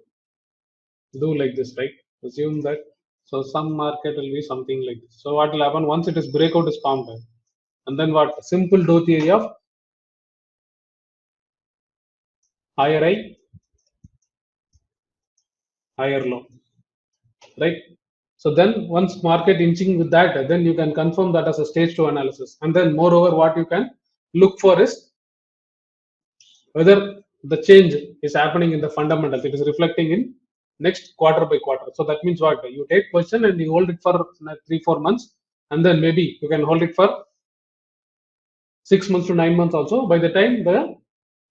do like this, right? Assume that, so some market will be something like this. So what will happen once it is breakout is formed, and then what? Simple door theory of higher high, higher low, right? So then once market inching with that, then you can confirm that as a stage 2 analysis. And then moreover, what you can look for is whether the change is happening in the fundamentals. It is reflecting in next quarter by quarter. So that means what? You take position and you hold it for 3-4 months, and then maybe you can hold it for 6 months to 9 months also. By the time the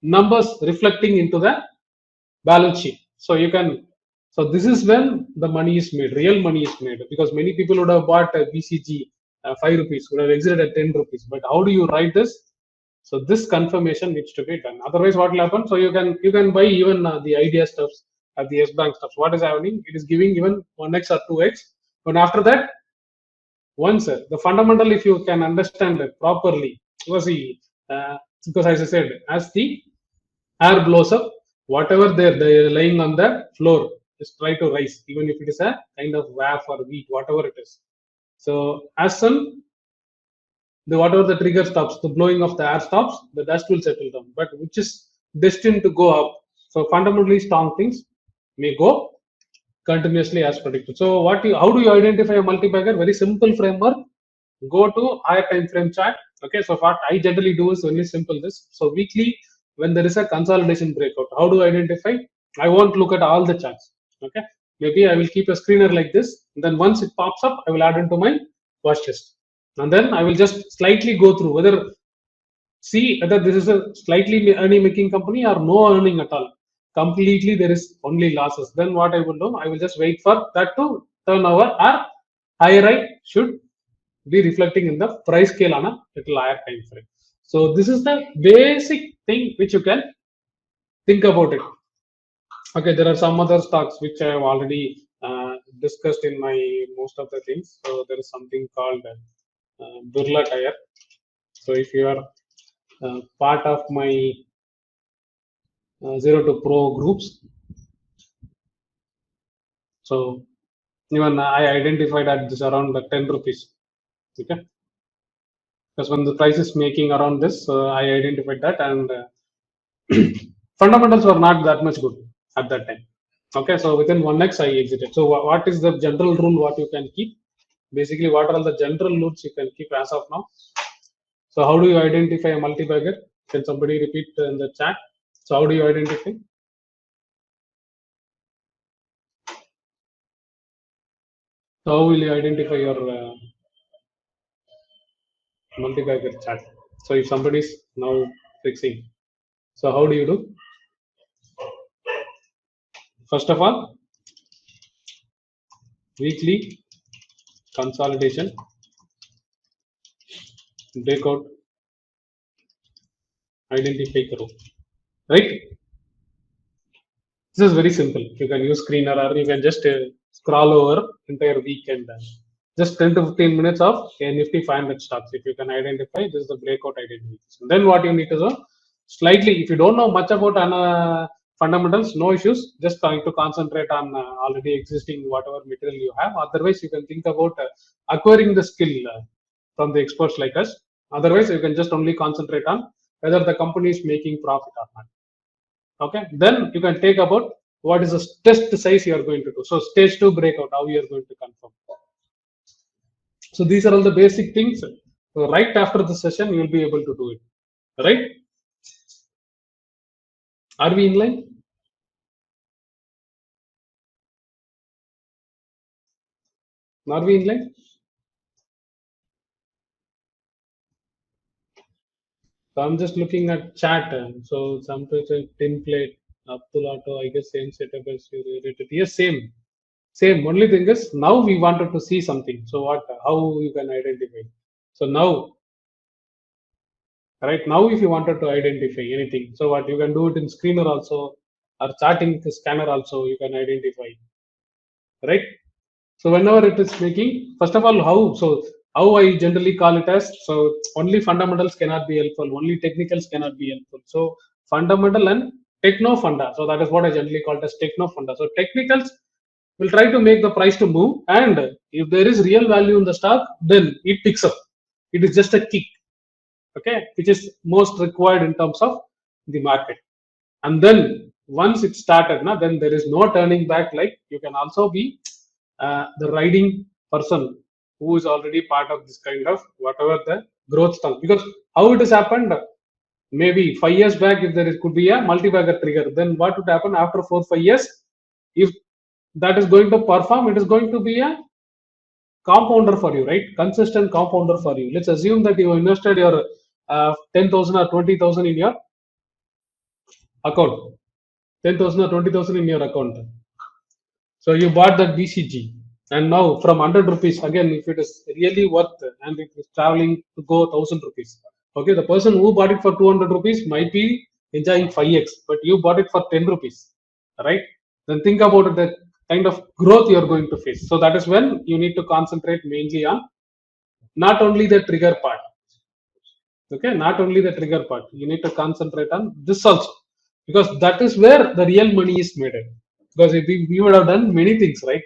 numbers reflecting into the balance sheet, so you can. So this is when the money is made, real money is made, because many people would have bought a BCG 5 rupees, would have exited at 10 rupees. But how do you write this? So this confirmation needs to be done. Otherwise, what will happen? So you can buy even the idea stuffs at the S Bank stuffs. What is happening? It is giving even 1x or 2x. But after that, once the fundamental, if you can understand it properly, because because as I said, as the air blows up, whatever they're laying on the floor just try to rise, even if it is a kind of waf or wheat, whatever it is. So as soon the whatever the trigger stops, the blowing of the air stops, the dust will settle down, but which is destined to go up. So fundamentally strong things may go continuously as predicted. So how do you identify a multi-bagger? Very simple framework. Go to higher time frame chart. Okay, so what I generally do is only simple this. So weekly, when there is a consolidation breakout, how do I identify? I won't look at all the charts. Okay, maybe I will keep a screener like this. And then once it pops up, I will add into my watch list, and then I will just slightly go through whether see whether this is a slightly earning making company or no earning at all. Completely there is only losses. Then what I will do, I will just wait for that to turn over, or higher I should be reflecting in the price scale on a little higher time frame. So this is the basic thing which you can think about it. Okay, there are some other stocks which I have already discussed in my most of the things. So there is something called Birla Tire. So if you are part of my Zero to Pro groups, so even I identified at this around the 10 rupees. Okay, because when the price is making around this, I identified that, and fundamentals were not that much good at that time. Okay, so within 1x I exited. So what is the general rule what you can keep? Basically, what are the general rules you can keep as of now? So how do you identify a multi-bagger? Can somebody repeat in the chat? So how do you identify? So how will you identify your multi-bagger chat? So if somebody is now fixing, so how do you do? First of all, weekly consolidation, breakout, identify karo, right? This is very simple. You can use screener, or you can just scroll over entire week, and just 10 to 15 minutes of a Nifty 500 stocks. If you can identify, this is the breakout identification. Then what you need to do, slightly, if you don't know much about fundamentals, no issues. Just trying to concentrate on already existing whatever material you have. Otherwise, you can think about acquiring the skill from the experts like us. Otherwise, you can just only concentrate on whether the company is making profit or not. Okay, then you can take about what is the test size you are going to do. So stage 2 breakout, how you are going to confirm. So these are all the basic things. So right after the session, you will be able to do it. Right? Are we in line? Are we in line? So I'm just looking at chat. So some people tin plate, Abdulato, I guess same setup as you related. Yes, same. Same. Only thing is now we wanted to see something. So what? How you can identify? So now, right now, if you wanted to identify anything, so what you can do it in screener also, or charting scanner also, you can identify, right? So whenever it is making, first of all, how I generally call it as, so only fundamentals cannot be helpful, only technicals cannot be helpful. So fundamental and techno funda. So that is what I generally call it as techno funda. So technicals will try to make the price to move, and if there is real value in the stock, then it picks up. It is just a kick, okay, which is most required in terms of the market. And then once it started, then there is no turning back. Like you can also be the riding person who is already part of this kind of whatever the growth stuff. Because how it has happened, maybe 5 years back, if there could be a multi-bagger trigger, then what would happen after 4 5 years? If that is going to perform, it is going to be a compounder for you, right? Consistent compounder for you. Let's assume that you invested your 10,000 or 20,000 in your account, 10,000 or 20,000 in your account. So you bought that BCG, and now from 100 rupees, again, if it is really worth and it is traveling to go 1,000 rupees, okay, the person who bought it for 200 rupees might be enjoying 5x, but you bought it for 10 rupees, right? Then think about the kind of growth you are going to face. So that is when you need to concentrate mainly on not only the trigger part, okay, not only the trigger part, you need to concentrate on this also, because that is where the real money is made in. Because if we would have done many things, right?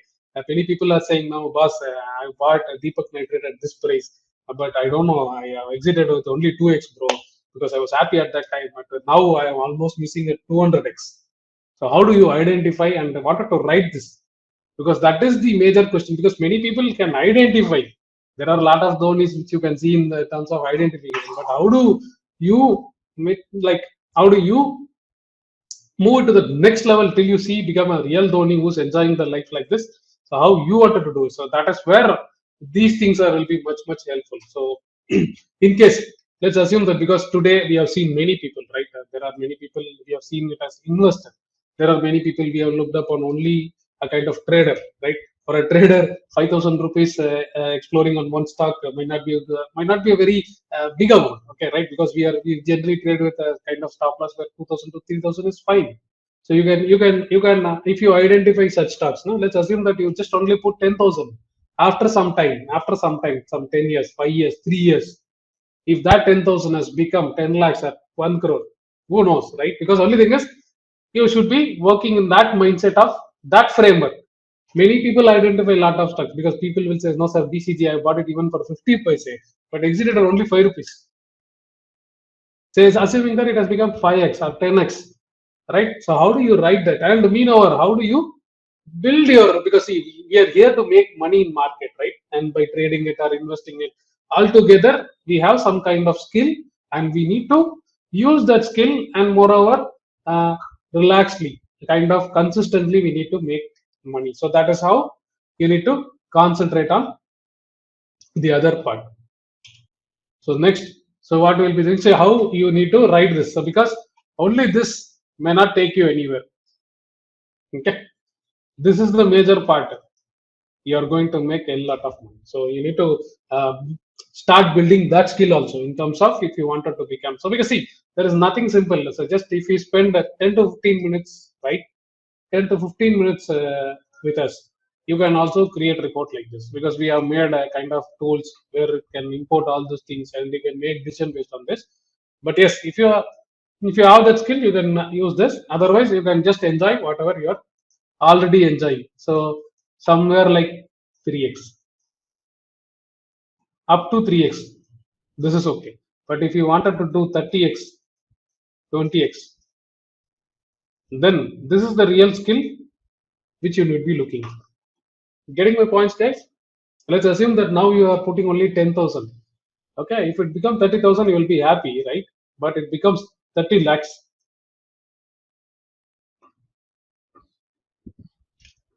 Many people are saying now, boss, I bought a Deepak nitrate at this price, but I don't know, I exited with only 2x, bro, because I was happy at that time, but now I am almost missing at 200x. So how do you identify? And I wanted to write this because that is the major question, because many people can identify. There are a lot of Dhonis which you can see in the terms of identification, but how do you make, like, how do you move it to the next level till you see become a real Dhoni who's enjoying the life like this? So how you wanted to do it? So that is where these things are will be much helpful. So in case, let's assume that because today we have seen many people, right? There are many people we have seen it as investor. There are many people we have looked upon only a kind of trader, right? For a trader, 5,000 rupees exploring on one stock might not be a very big amount, okay, right? Because we generally trade with a kind of stop loss where 2,000 to 3,000 is fine. So you can if you identify such stocks, no, let's assume that you just only put 10,000. After some time, some 10 years, 5 years, 3 years, if that 10,000 has become 10 lakhs or 1 crore, who knows, right? Because only thing is, you should be working in that mindset of that framework. Many people identify a lot of stocks because people will say, no, sir, BCG, I bought it even for 50 paise, but exited at only 5 rupees. Says, assuming that it has become 5x or 10x, right? So, how do you write that? And meanwhile, how do you build your, because see, we are here to make money in market, right? And by trading it or investing it, altogether we have some kind of skill, and we need to use that skill, and moreover, relaxedly, kind of consistently, we need to make money. So that is how you need to concentrate on the other part. So next, so what will be doing? So how you need to write this? So because only this may not take you anywhere. Okay, this is the major part. You are going to make a lot of money. So you need to start building that skill also in terms of if you wanted to become. So because see, there is nothing simple. So just if you spend 10 to 15 minutes, right? 10 to 15 minutes with us, you can also create report like this, because we have made a kind of tools where it can import all those things and you can make decision based on this. But yes, if you have that skill, you can use this. Otherwise, you can just enjoy whatever you are already enjoying. So somewhere like 3x, up to 3x, this is okay. But if you wanted to do 30x, 20x, then this is the real skill which you would be looking for. Getting my points, guys? Let's assume that now you are putting only 10,000. Okay, if it becomes 30,000, you will be happy, right? But it becomes 30 lakhs,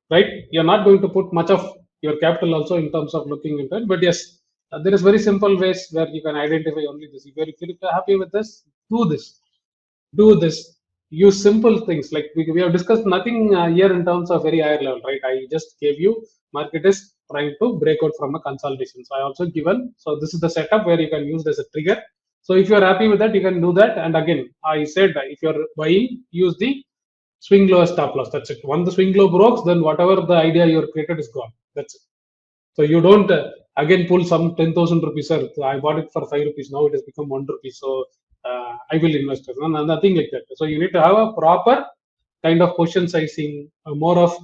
right? You're not going to put much of your capital also in terms of looking into it. But yes, there is very simple ways where you can identify only this. If you're happy with this, do this. Do this. Use simple things like we have discussed nothing here in terms of very higher level, right? I just gave you market is trying to break out from a consolidation. So I also given, so this is the setup where you can use as a trigger. So if you're happy with that, you can do that. And again, I said if you're buying, use the swing low as stop loss. That's it. Once the swing low breaks, then whatever the idea you created is gone. That's it. So you don't again pull some 10,000 rupees. Sir, I bought it for 5 rupees. Now it has become 1 rupee. So I will invest it. No, nothing like that. So you need to have a proper kind of position sizing, more of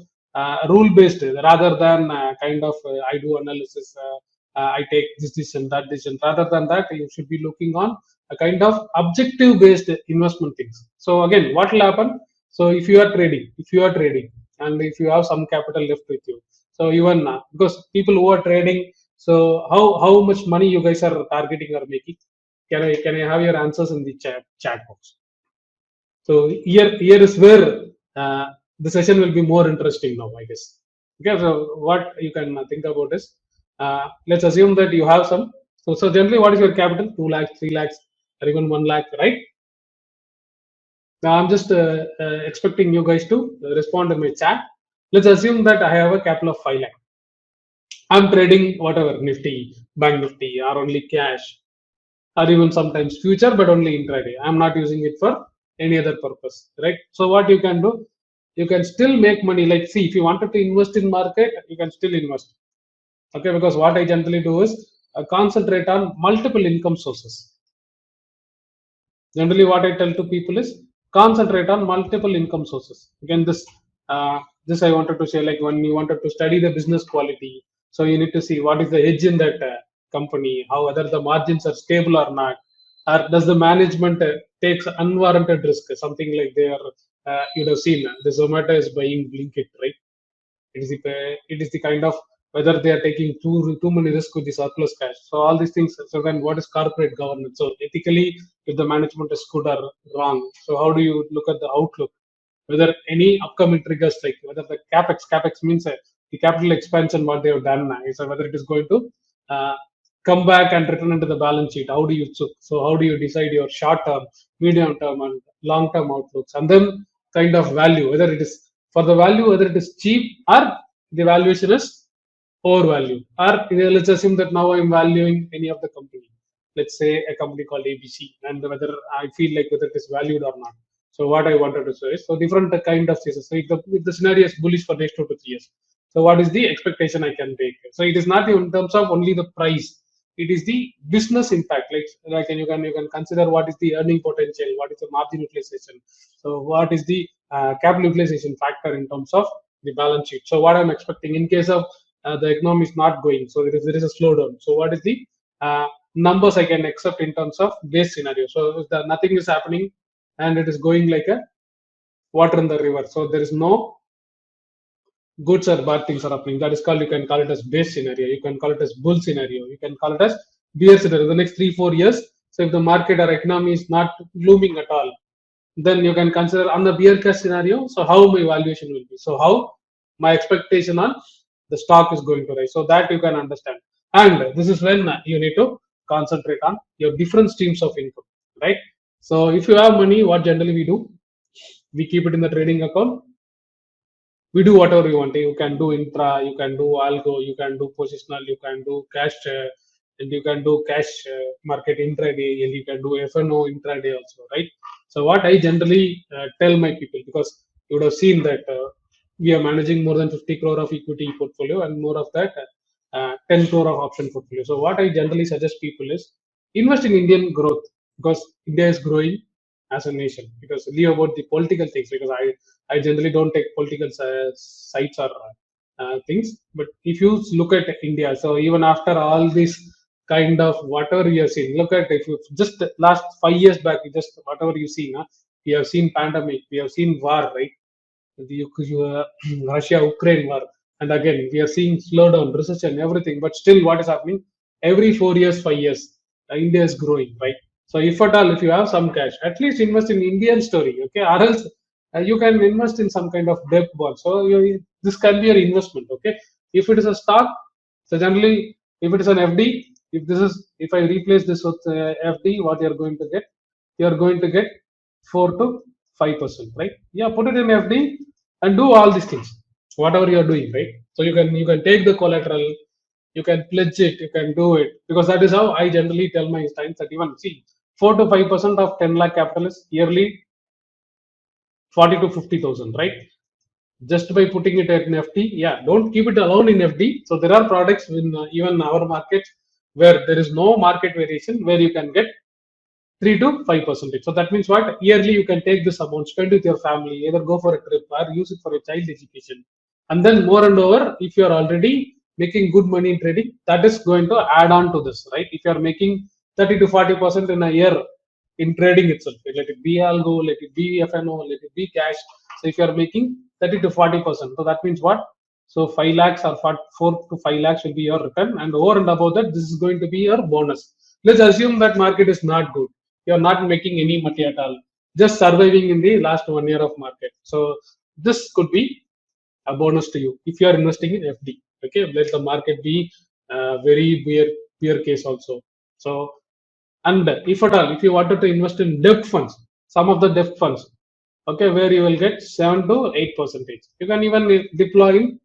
rule based rather than kind of I do analysis. I take this decision, that decision. Rather than that, you should be looking on a kind of objective based investment things. So again, what will happen? So if you are trading, and if you have some capital left with you, so even because people who are trading, so how much money you guys are targeting or making? Can I have your answers in the chat box? So here is where the session will be more interesting now, I guess. Okay, so what you can think about is, let's assume that you have some. So generally, what is your capital? 2 lakhs, 3 lakhs, or even 1 lakh, right? Now I'm just expecting you guys to respond in my chat. Let's assume that I have a capital of 5 lakh. I'm trading whatever Nifty, Bank Nifty, or only cash, or even sometimes future, but only intraday. I'm not using it for any other purpose, right? So what you can do, you can still make money. Like, see, if you wanted to invest in market, you can still invest. Okay, because what I generally do is concentrate on multiple income sources. Generally, what I tell to people is concentrate on multiple income sources. Again, this I wanted to say, like when you wanted to study the business quality, so you need to see what is the edge in that company, how whether the margins are stable or not, or does the management takes unwarranted risk, something like they are. You'd have seen the Zomato is buying Blinkit, right? It is the kind of whether they are taking too many risks with the surplus cash. So all these things. So then, what is corporate governance? So ethically, if the management is good or wrong, so how do you look at the outlook? Whether any upcoming triggers, like whether the capex means the capital expansion what they have done, so whether it is going to uh, come back and return into the balance sheet. How do you look? So how do you decide your short term, medium term, and long term outlooks, and then kind of value, whether it is for the value, whether it is cheap or the valuation is overvalue. Or let's assume that now I'm valuing any of the company. Let's say a company called ABC, and whether I feel like whether it is valued or not. So what I wanted to say is, so different kind of cases. So if the scenario is bullish for next 2 to 3 years, so what is the expectation I can take? So it is not in terms of only the price. It is the business impact. Like you can consider what is the earning potential, what is the margin utilization. So what is the capital utilization factor in terms of the balance sheet. So what I'm expecting in case of the economy is not going, so there is a slowdown. So what is the numbers I can accept in terms of base scenario? So if nothing is happening and it is going like a water in the river, so there is no goods or bad things are happening. That is called, you can call it as base scenario, you can call it as bull scenario, you can call it as bear scenario. The next 3-4 years, so if the market or economy is not blooming at all, then you can consider on the bear case scenario. So how my valuation will be? So how my expectation on the stock is going to rise? So that you can understand. And this is when you need to concentrate on your different streams of income, right? So if you have money, what generally we do? We keep it in the trading account. We do whatever you want. You can do intra, you can do algo, you can do positional, you can do cash, and you can do cash market intraday, and you can do FNO intraday also, right? So what I generally tell my people, because you would have seen that we are managing more than 50 crore of equity portfolio and more of that 10 crore of option portfolio. So what I generally suggest people is invest in Indian growth, because India is growing as a nation. Because leave about the political things, because I generally don't take political sites or things. But if you look at India, so even after all this kind of whatever you have seen, look at, if you just last 5 years back, just whatever you see, we have seen pandemic, we have seen war, right? The Russia-Ukraine war, and again we are seeing slowdown, recession, everything. But still, what is happening? Every 4 years, 5 years, India is growing, right? So if at all, if you have some cash, at least invest in Indian story, okay? Or else you can invest in some kind of debt bond. So this can be an investment, okay? If it is a stock, so generally, if it is an FD, if I replace this with FD, what you are going to get? You are going to get 4 to 5%, right? Yeah, put it in FD and do all these things, whatever you are doing, right? So you can take the collateral, you can pledge it, you can do it, because that is how I generally tell my clients that even see 4 to 5% of 10 lakh capital is yearly 40 to 50,000, right? Just by putting it in FD, yeah, don't keep it alone in FD. So there are products in even our market where there is no market variation, where you can get 3 to 5%. So that means what? Yearly you can take this amount, spend with your family, either go for a trip or use it for a child education. And then more and over, if you are already making good money in trading, that is going to add on to this, right? If you are making 30 to 40% in a year, in trading itself. Let it be algo, let it be FNO, let it be cash. So if you are making 30 to 40%, so that means what? So 5 lakhs or 4 to 5 lakhs will be your return, and over and above that, this is going to be your bonus. Let's assume that market is not good. You are not making any money at all, just surviving in the last 1 year of market. So this could be a bonus to you if you are investing in FD. Okay, let the market be very bear case also. So, and if at all, if you wanted to invest in debt funds, some of the debt funds, okay, where you will get 7 to 8%. You can even deploy in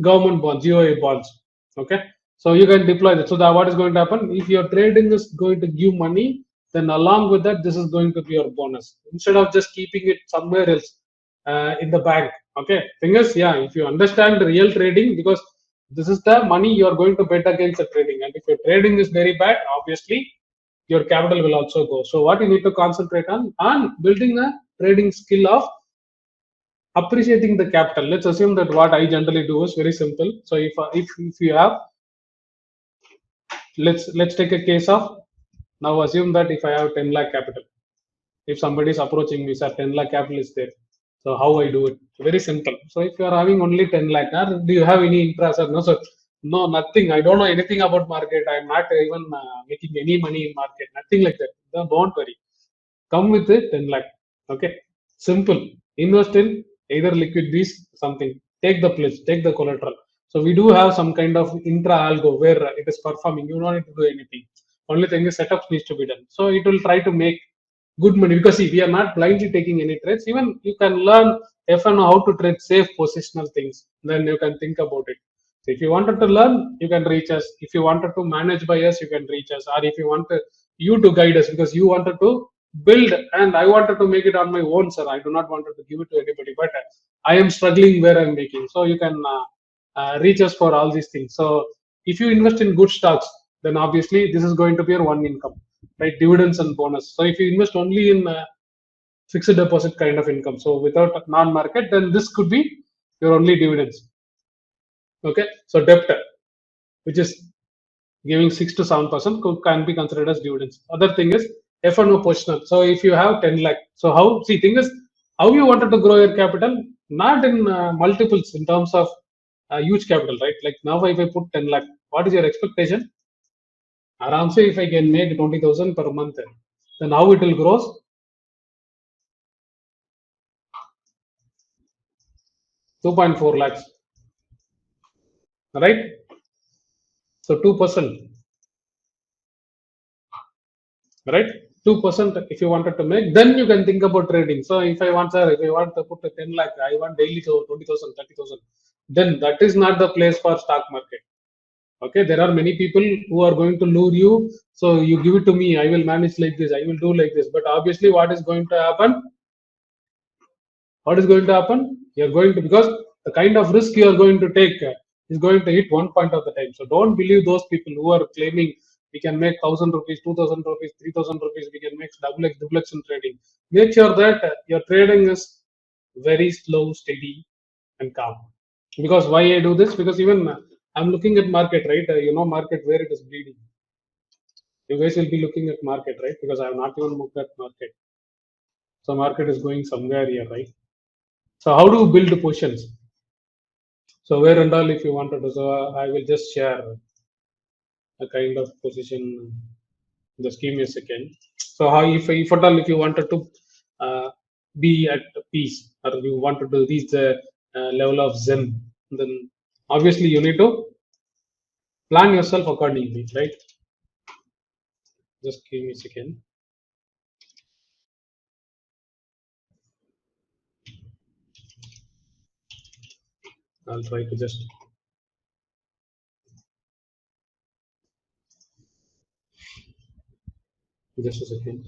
government bonds, GOA bonds. Okay, so you can deploy that. So that what is going to happen if your trading is going to give money, then along with that, this is going to be your bonus instead of just keeping it somewhere else in the bank. Okay, thing is, yeah, if you understand the real trading, because this is the money you are going to bet against the trading, and if your trading is very bad, obviously your capital will also go. So what you need to concentrate on building a trading skill of appreciating the capital. Let's assume that what I generally do is very simple. So if you have, let's take a case of, now assume that if I have 10 lakh capital, if somebody is approaching me, sir, 10 lakh capital is there, so how I do it? Very simple. So if you are having only 10 lakh, do you have any interest? Or no, sir, no, nothing. I don't know anything about market. I'm not even making any money in market, nothing like that. No, don't worry, come with it 10 lakh. Okay, simple. Invest in either liquid bees, something, take the pledge, take the collateral. So we do have some kind of intra algo where it is performing, you don't need to do anything. Only thing is setups needs to be done, so it will try to make good money. Because see, we are not blindly taking any trades. Even you can learn if and how to trade safe positional things, then you can think about it. So if you wanted to learn, you can reach us. If you wanted to manage by us, you can reach us. Or if you want you to guide us, because you wanted to build and I wanted to make it on my own, sir, I do not want to give it to anybody, but I am struggling where I'm making. So you can reach us for all these things. So if you invest in good stocks, then obviously this is going to be your one income, right? Dividends and bonus. So if you invest only in fixed deposit kind of income, so without non-market, then this could be your only dividends. Okay, so debt, which is giving 6 to 7% can be considered as dividends. Other thing is F&O positional. So if you have 10 lakh, so how, see, thing is how you wanted to grow your capital, not in multiples in terms of huge capital, right? Like now if I put 10 lakh, what is your expectation? Around say if I can make 20,000 per month, then how it will grow? 2.4 lakhs, right? So 2%, right? 2% if you wanted to make, then you can think about trading. So if I want, sir, if I want to put a 10 lakh, I want daily to 20,000, 30,000, then that is not the place for stock market. Okay, there are many people who are going to lure you. So you give it to me, I will manage like this, I will do like this. But obviously, what is going to happen? What is going to happen? You're going to, because the kind of risk you are going to take is going to hit one point of the time. So don't believe those people who are claiming we can make 1,000 rupees, 2,000 rupees, 3,000 rupees, we can make double x, double x in trading. Make sure that your trading is very slow, steady, and calm. Because why I do this? Because even I'm looking at market, right? Market where it is bleeding. You guys will be looking at market, right? Because I have not even looked at market. So market is going somewhere here, right? So how do you build positions? So where and all if you wanted to, so I will just share a kind of position. Just give me a second. So how if at all if you wanted to be at peace, or you wanted to reach the level of Zen, then obviously you need to plan yourself accordingly, right? Just give me a second. I'll try to just a second.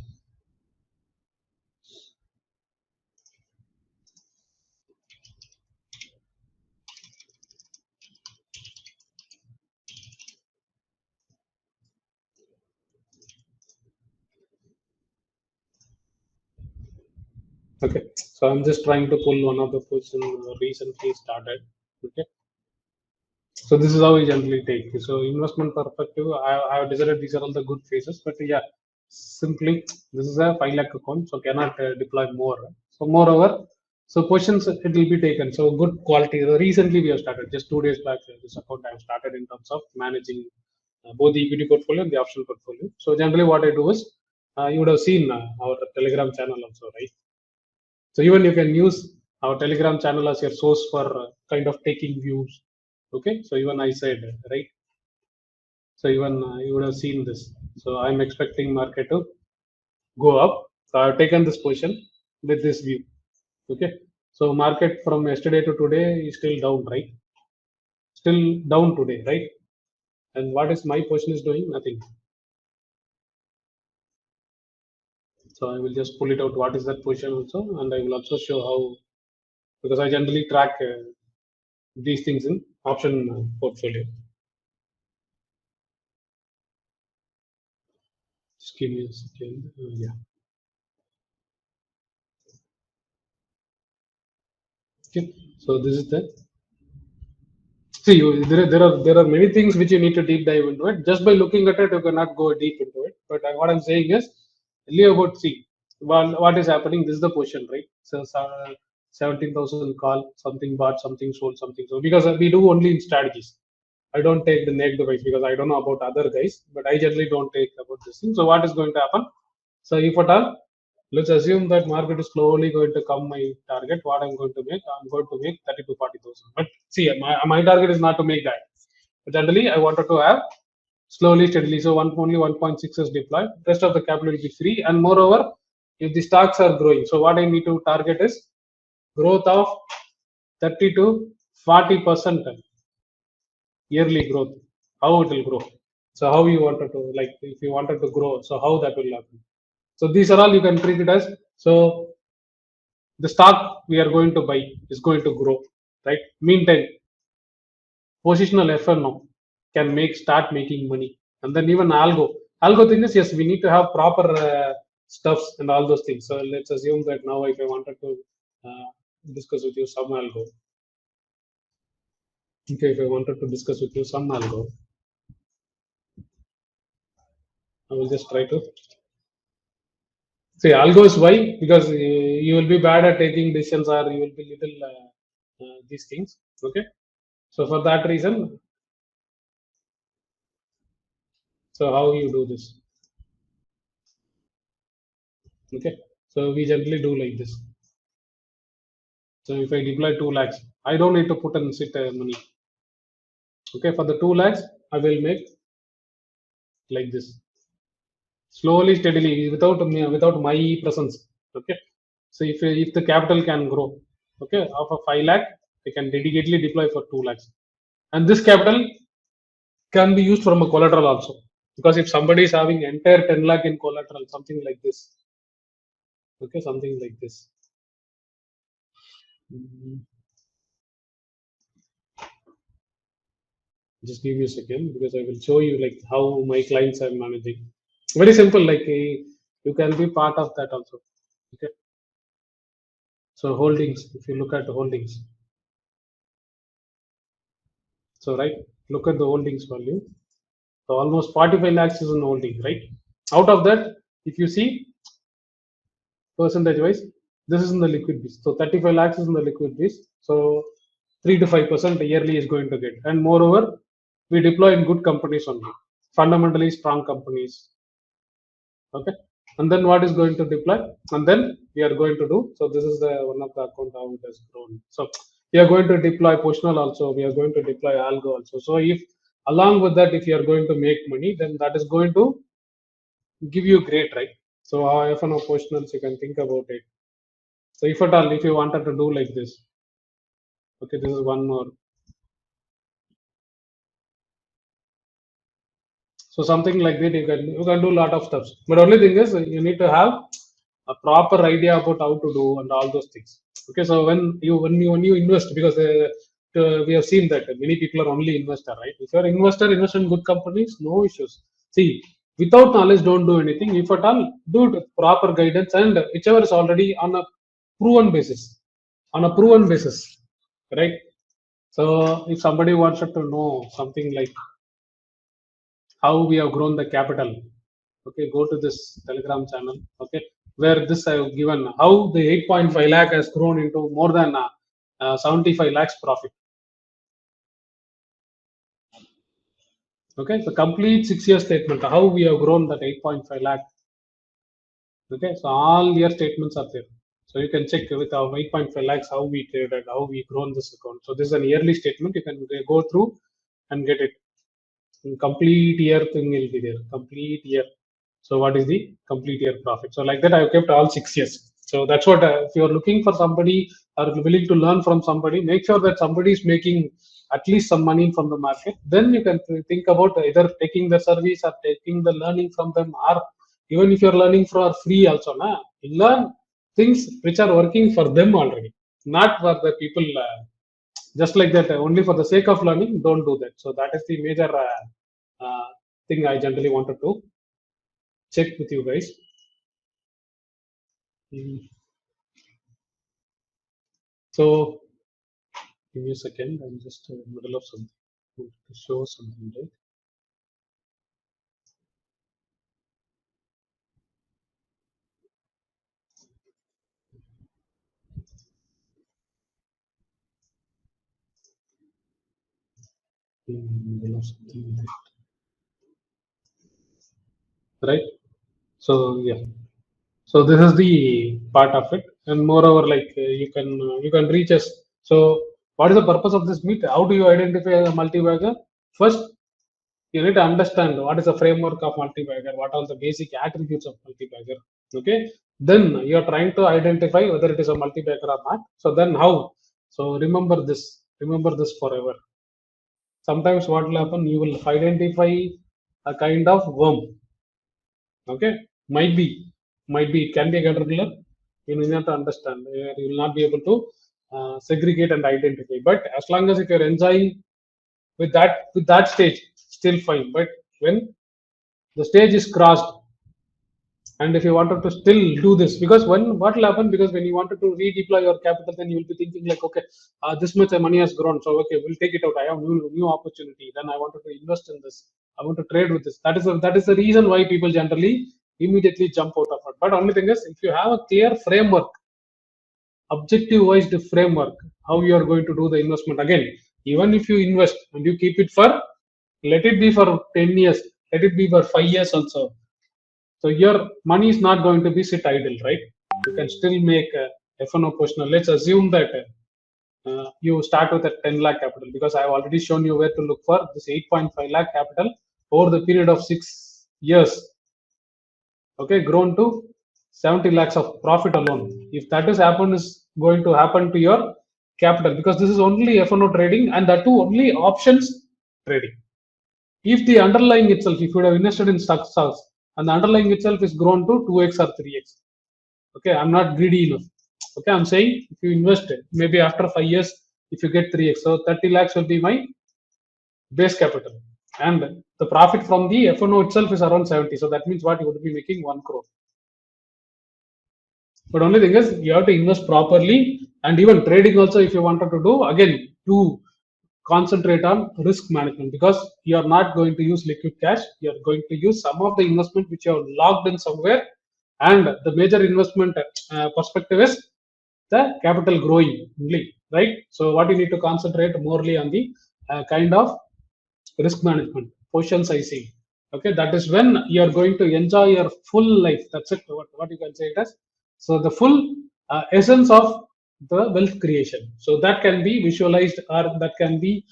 Okay, so I'm just trying to pull one of the position recently started. Okay, so this is how we generally take. So investment perspective, I have decided these are all the good phases, but yeah, simply this is a 5 lakh account, so cannot deploy more. So moreover, so positions it will be taken. So good quality. Recently we have started just 2 days back. This account I have started in terms of managing both the equity portfolio and the option portfolio. So generally what I do is you would have seen our Telegram channel also, right? So even you can use our Telegram channel as your source for kind of taking views. Okay, so even I said right. So even you would have seen this. So I'm expecting market to go up. So I've taken this position with this view. Okay. So market from yesterday to today is still down, right? Still down today, right? And what is my position is doing? Nothing. So I will just pull it out. What is that position also? And I will also show how, because I generally track these things in option portfolio. Just give me a second. Yeah. Okay. So this is the see, there are many things which you need to deep dive into it. Just by looking at it, you cannot go deep into it. But what I'm saying is, only about see what is happening. This is the position, right? So 17,000 call, something bought, something sold, something so because we do only in strategies. I don't take the negative advice because I don't know about other guys, but I generally don't take about this thing. So what is going to happen? So if at all, let's assume that market is slowly going to come my target. What I'm going to make, I'm going to make 30 to 40,000. But see, my target is not to make that. But generally, I wanted to have slowly, steadily. So only 1.6 is deployed. Rest of the capital will be free. And moreover, if the stocks are growing, so what I need to target is growth of 30 to 40% yearly growth. How it will grow. So how you wanted to like if you wanted to grow, so how that will happen. So these are all you can treat it as. So the stock we are going to buy is going to grow, right? Meantime, positional FNO can make start making money, and then even algo thing is yes, we need to have proper stuffs and all those things. So let's assume that now if I wanted to discuss with you some algo, okay, if I wanted to discuss with you some algo, I will just try to see algo is why because you will be bad at taking decisions or you will be little these things. Okay, so for that reason, so how you do this? Okay, so we generally do like this. So if I deploy 2 lakhs, I don't need to put and sit money. Okay, for the 2 lakhs, I will make like this slowly, steadily, without me, without my presence. Okay, so if the capital can grow, okay, of a 5 lakh, I can dedicatedly deploy for 2 lakhs, and this capital can be used from a collateral also. Because if somebody is having entire 10 lakh in collateral, something like this, okay, something like this. Mhm. Just give me a second because I will show you like how my clients are managing. Very simple, like you can be part of that also. Okay. So holdings, if you look at the holdings, so right, look at the holdings value. So almost 45 lakhs is in holding, right? Out of that, if you see percentage wise, this is in the liquid base. So 35 lakhs is in the liquid base. So 3 to 5% yearly is going to get. And moreover, we deploy in good companies only, fundamentally strong companies. Okay, and then what is going to deploy, and then we are going to do, so this is the one of the account how it has grown. So we are going to deploy positional also, we are going to deploy algo also. So if along with that, if you are going to make money, then that is going to give you great, right? So how often positionals you can think about it. So if at all, if you wanted to do like this, okay, this is one more. So something like that, you can do a lot of stuff. But only thing is you need to have a proper idea about how to do and all those things. Okay, so when you invest, because we have seen that many people are only investor, right? If you're investor, invest in good companies, no issues. See, without knowledge, don't do anything. If at all, do it with proper guidance and whichever is already on a proven basis, on a proven basis, right? So if somebody wants to know something like how we have grown the capital, Okay, go to this Telegram channel. Okay, where this I have given how the 8.5 lakh has grown into more than 75 lakhs profit. Okay, so complete 6 year statement how we have grown that 8.5 lakh. Okay, so all your statements are there. So you can check with our 8.5 lakhs how we traded, how we grown this account. So this is an yearly statement. You can go through and get it. In complete year thing will be there. Complete year. So what is the complete year profit? So like that, I've kept all 6 years. So that's what if you're looking for somebody or willing to learn from somebody, make sure that somebody is making at least some money from the market. Then you can think about either taking the service or taking the learning from them, or even if you're learning for free also, learn things which are working for them already, not for the people. Just like that, only for the sake of learning, don't do that. So that is the major thing I generally wanted to check with you guys. Mm. So give me a second. I'm just in the middle of something to show something, right? In the middle of something, right? So yeah. So this is the part of it, and moreover, like you can reach us. So what is the purpose of this meet? How do you identify a multi-bagger? First, you need to understand what is the framework of multi-bagger, what are the basic attributes of multi-bagger. Okay, then you are trying to identify whether it is a multi-bagger or not. So then how? So remember this forever. Sometimes what will happen, you will identify a kind of worm. Okay, might be it can be a caterpillar. You need not to understand. You will not be able to segregate and identify. But as long as if you're enjoying with that stage, still fine. But when the stage is crossed, and if you wanted to still do this, because when what will happen, because when you wanted to redeploy your capital, then you will be thinking like, okay, this much money has grown, so okay, we'll take it out. I have new opportunity. Then I wanted to invest in this. I want to trade with this. That is the reason why people generally immediately jump out of it. But only thing is, if you have a clear framework, objective wise framework, how you are going to do the investment. Again, even if you invest and you keep it for, let it be for 10 years, let it be for 5 years also, so your money is not going to be sit idle, right? You can still make a F&O portion. Let's assume that you start with a 10 lakh capital, because I have already shown you where to look for this 8.5 lakh capital over the period of 6 years. Okay, grown to 70 lakhs of profit alone. If that is going to happen to your capital, because this is only F&O trading, and that too only options trading. If the underlying itself, if you would have invested in stocks and the underlying itself is grown to 2x or 3x, okay, I'm not greedy enough. Okay, I'm saying if you invest maybe after 5 years, if you get 3x, so 30 lakhs will be my base capital, and the profit from the F&O itself is around 70. So that means what, you would be making 1 crore. But only thing is, you have to invest properly, and even trading also, if you wanted to do, again, to concentrate on risk management, because you are not going to use liquid cash. You are going to use some of the investment which you have logged in somewhere, and the major investment perspective is the capital growing only, right? So what you need to concentrate morely on the kind of risk management, position sizing. Okay, that is when you are going to enjoy your full life. That's it. What you can say it as. So the full essence of the wealth creation. So that can be visualized, or that can be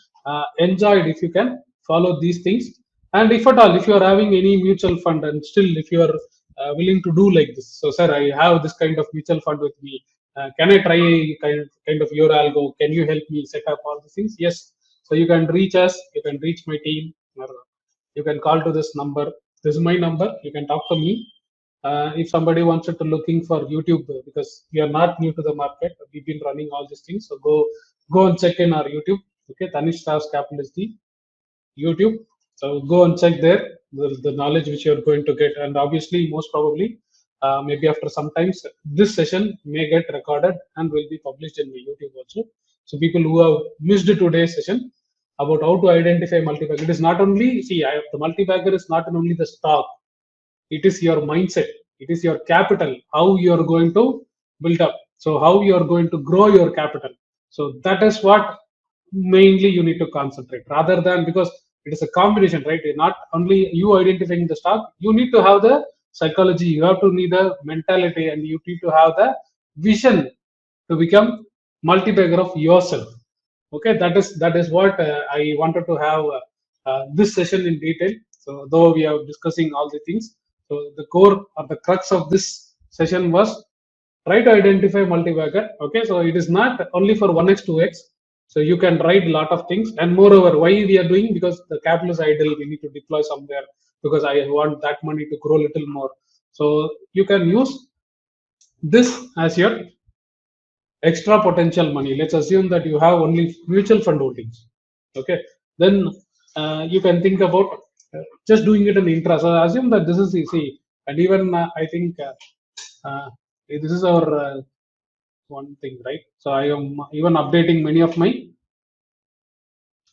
enjoyed if you can follow these things. And if at all, if you are having any mutual fund, and still if you are willing to do like this, so sir, I have this kind of mutual fund with me. Can I try kind of your algo? Can you help me set up all these things? Yes. So you can reach us, you can reach my team, or you can call to this number. This is my number. You can talk to me. If somebody wants to looking for YouTube, because we are not new to the market, we've been running all these things. So go and check in our YouTube. Okay, Tanish Strauss Capital is the YouTube. So go and check there the knowledge which you are going to get, and obviously, most probably, maybe after some times, this session may get recorded and will be published in my YouTube also. So people who have missed today's session about how to identify multi-bagger, it is not only, see, the multi-bagger is not only the stock. It is your mindset. It is your capital. How you are going to build up. So how you are going to grow your capital. So that is what mainly you need to concentrate rather than, because it is a combination, right? Not only you identifying the stock, you need to have the psychology, you have to need the mentality, and you need to have the vision to become multi-bagger of yourself. Okay, that is what I wanted to have this session in detail. So though we are discussing all the things, so the core or the crux of this session was try to identify multi-bagger. Okay, so it is not only for 1x 2x, so you can write a lot of things. And moreover, why we are doing, because the capital is idle, we need to deploy somewhere, because I want that money to grow a little more. So you can use this as your extra potential money. Let's assume that you have only mutual fund holdings. Okay, then you can think about just doing it in intra. So assume that this is easy, and even I think this is our one thing, right? So I am even updating many of my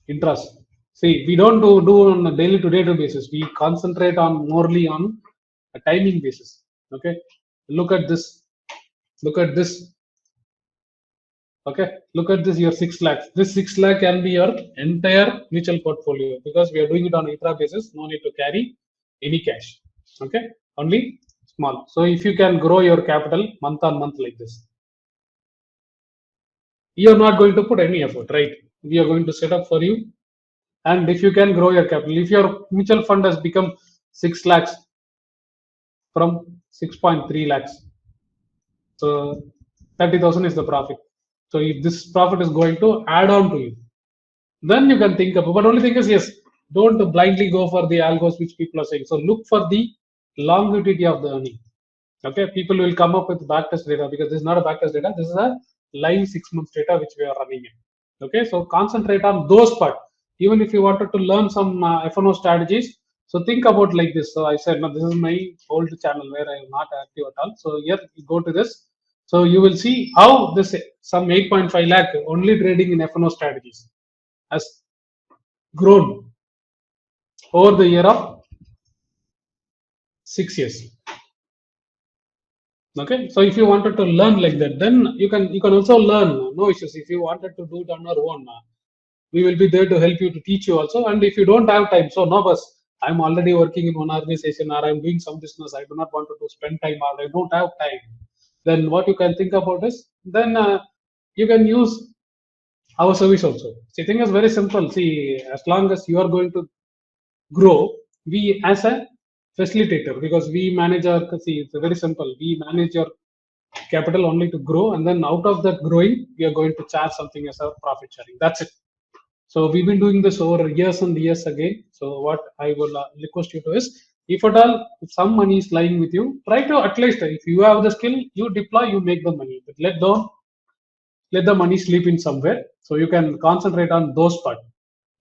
interests. See, we don't do on a daily to day basis. We concentrate on morely on a timing basis. Okay, look at this. Look at this. Okay, look at this, your 6 lakhs. This 6 lakh can be your entire mutual portfolio, because we are doing it on intra basis. No need to carry any cash. Okay, only small. So if you can grow your capital month on month like this, you are not going to put any effort, right? We are going to set up for you. And if you can grow your capital, if your mutual fund has become 6 lakhs from 6.3 lakhs, so 30,000 is the profit. So if this profit is going to add on to you, then you can think about. But only thing is, yes, don't blindly go for the algos which people are saying. So look for the longevity of the earning. Okay, people will come up with backtest data, because this is not a backtest data. This is a live 6 months data which we are running in. Okay, so concentrate on those part. Even if you wanted to learn some F&O strategies, so think about like this. So I said, no, this is my old channel where I am not active at all. So here you go to this. So you will see how this some 8.5 lakh only trading in F&O strategies has grown over the year of 6 years. Okay, so if you wanted to learn like that, then you can also learn, no issues. If you wanted to do it on your own, we will be there to help you, to teach you also. And if you don't have time, so no, boss, I'm already working in one organization, or I'm doing some business, I do not want to spend time, or I don't have time, then what you can think about is, then you can use our service also. See, thing is very simple. See, as long as you are going to grow, we as a facilitator, because we manage our, see, it's very simple, we manage your capital only to grow, and then out of that growing, we are going to charge something as our profit sharing. That's it. So we've been doing this over years and years again. So what I will request you to is, if at all, if some money is lying with you, try to, at least if you have the skill, you deploy, you make the money, but let the money sleep in somewhere, so you can concentrate on those part,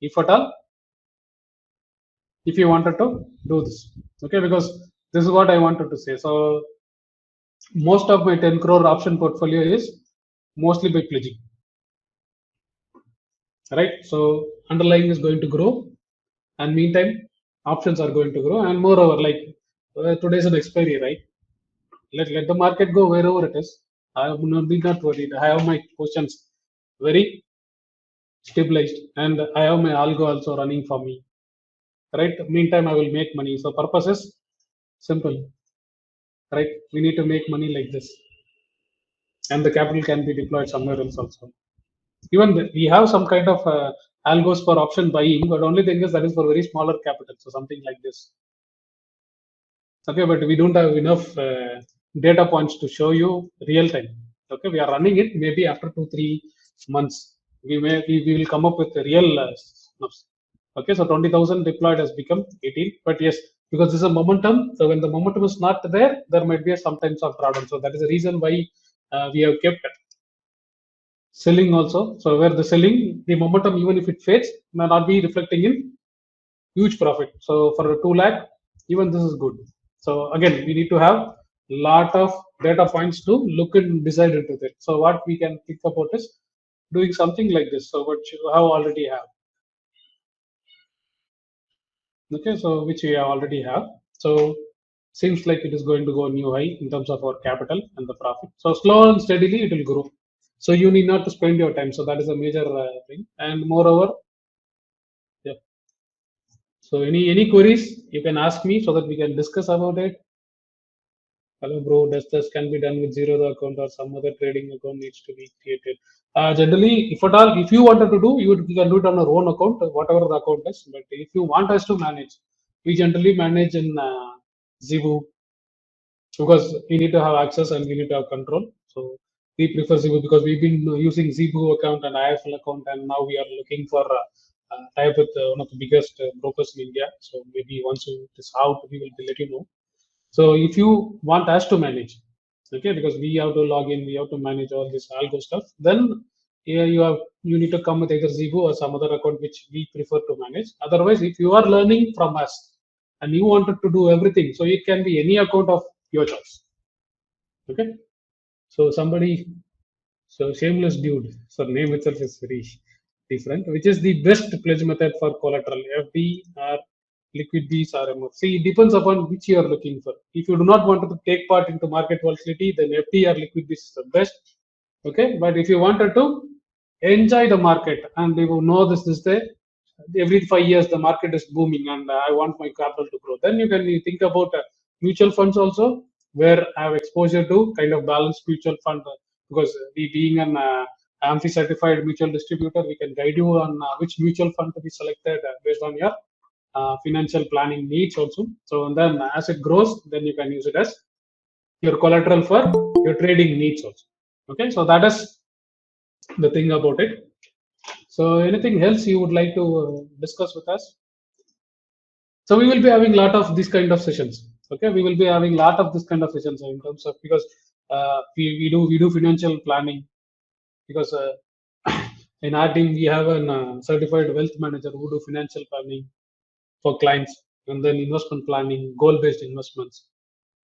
if at all, if you wanted to do this. Okay, because this is what I wanted to say. So most of my 10 crore option portfolio is mostly by pledging, right? So underlying is going to grow, and meantime options are going to grow. And moreover, like today's an expiry, right? Let the market go wherever it is. I am not worried. I have my positions very stabilized, and I have my algo also running for me, right? Meantime, I will make money. So purpose is simple, right? We need to make money like this, and the capital can be deployed somewhere else also. Even we have some kind of algos for option buying, but only thing is that is for very smaller capital. So something like this. Okay, but we don't have enough data points to show you real time. Okay, we are running it. Maybe after 2-3 months, we will come up with the real numbers. Okay, so 20,000 deployed has become 18. But yes, because this is a momentum. So when the momentum is not there, there might be a sometimes of drawdown. So that is the reason why we have kept selling also. So where the selling, the momentum, even if it fades, may not be reflecting in huge profit. So for a 2 lakh, even this is good. So again, we need to have lot of data points to look and decide into it. So what we can think about is doing something like this. So what you have already have. Okay, so which we already have. So seems like it is going to go new high in terms of our capital and the profit. So slow and steadily it will grow. So you need not to spend your time. So that is a major thing. And moreover, yeah. So any queries you can ask me so that we can discuss about it. Hello, bro. Does this can be done with zero the account or some other trading account needs to be created? Generally, if at all, if you wanted to do, you can do it on your own account, whatever the account is. But if you want us to manage, we generally manage in Zivu because we need to have access and we need to have control. So we prefer Zivu because we've been using Zivu account and IFL account, and now we are looking for tie up with one of the biggest brokers in India. So maybe once it is out, we will let you know. So if you want us to manage, okay, because we have to log in, we have to manage all this algo stuff, then yeah, you need to come with either Zivu or some other account which we prefer to manage. Otherwise, if you are learning from us and you wanted to do everything, so it can be any account of your choice. Okay. So somebody, so shameless dude. So name itself is very different. Which is the best pledge method for collateral? FD or liquid Bs or MF? See, it depends upon which you are looking for. If you do not want to take part into market volatility, then FD or liquid Bs is the best. Okay, but if you wanted to enjoy the market and you know this day, every 5 years the market is booming and I want my capital to grow, then you think about mutual funds also, where I have exposure to kind of balanced mutual fund because we being an AMFI certified mutual distributor, we can guide you on which mutual fund to be selected based on your financial planning needs also. So and then as it grows, then you can use it as your collateral for your trading needs also. Okay, so that is the thing about it. So anything else you would like to discuss with us? So we will be having a lot of this kind of sessions. Okay, we will be having a lot of this kind of sessions in terms of because we do financial planning because in our team we have a certified wealth manager who do financial planning for clients and then investment planning, goal based investments.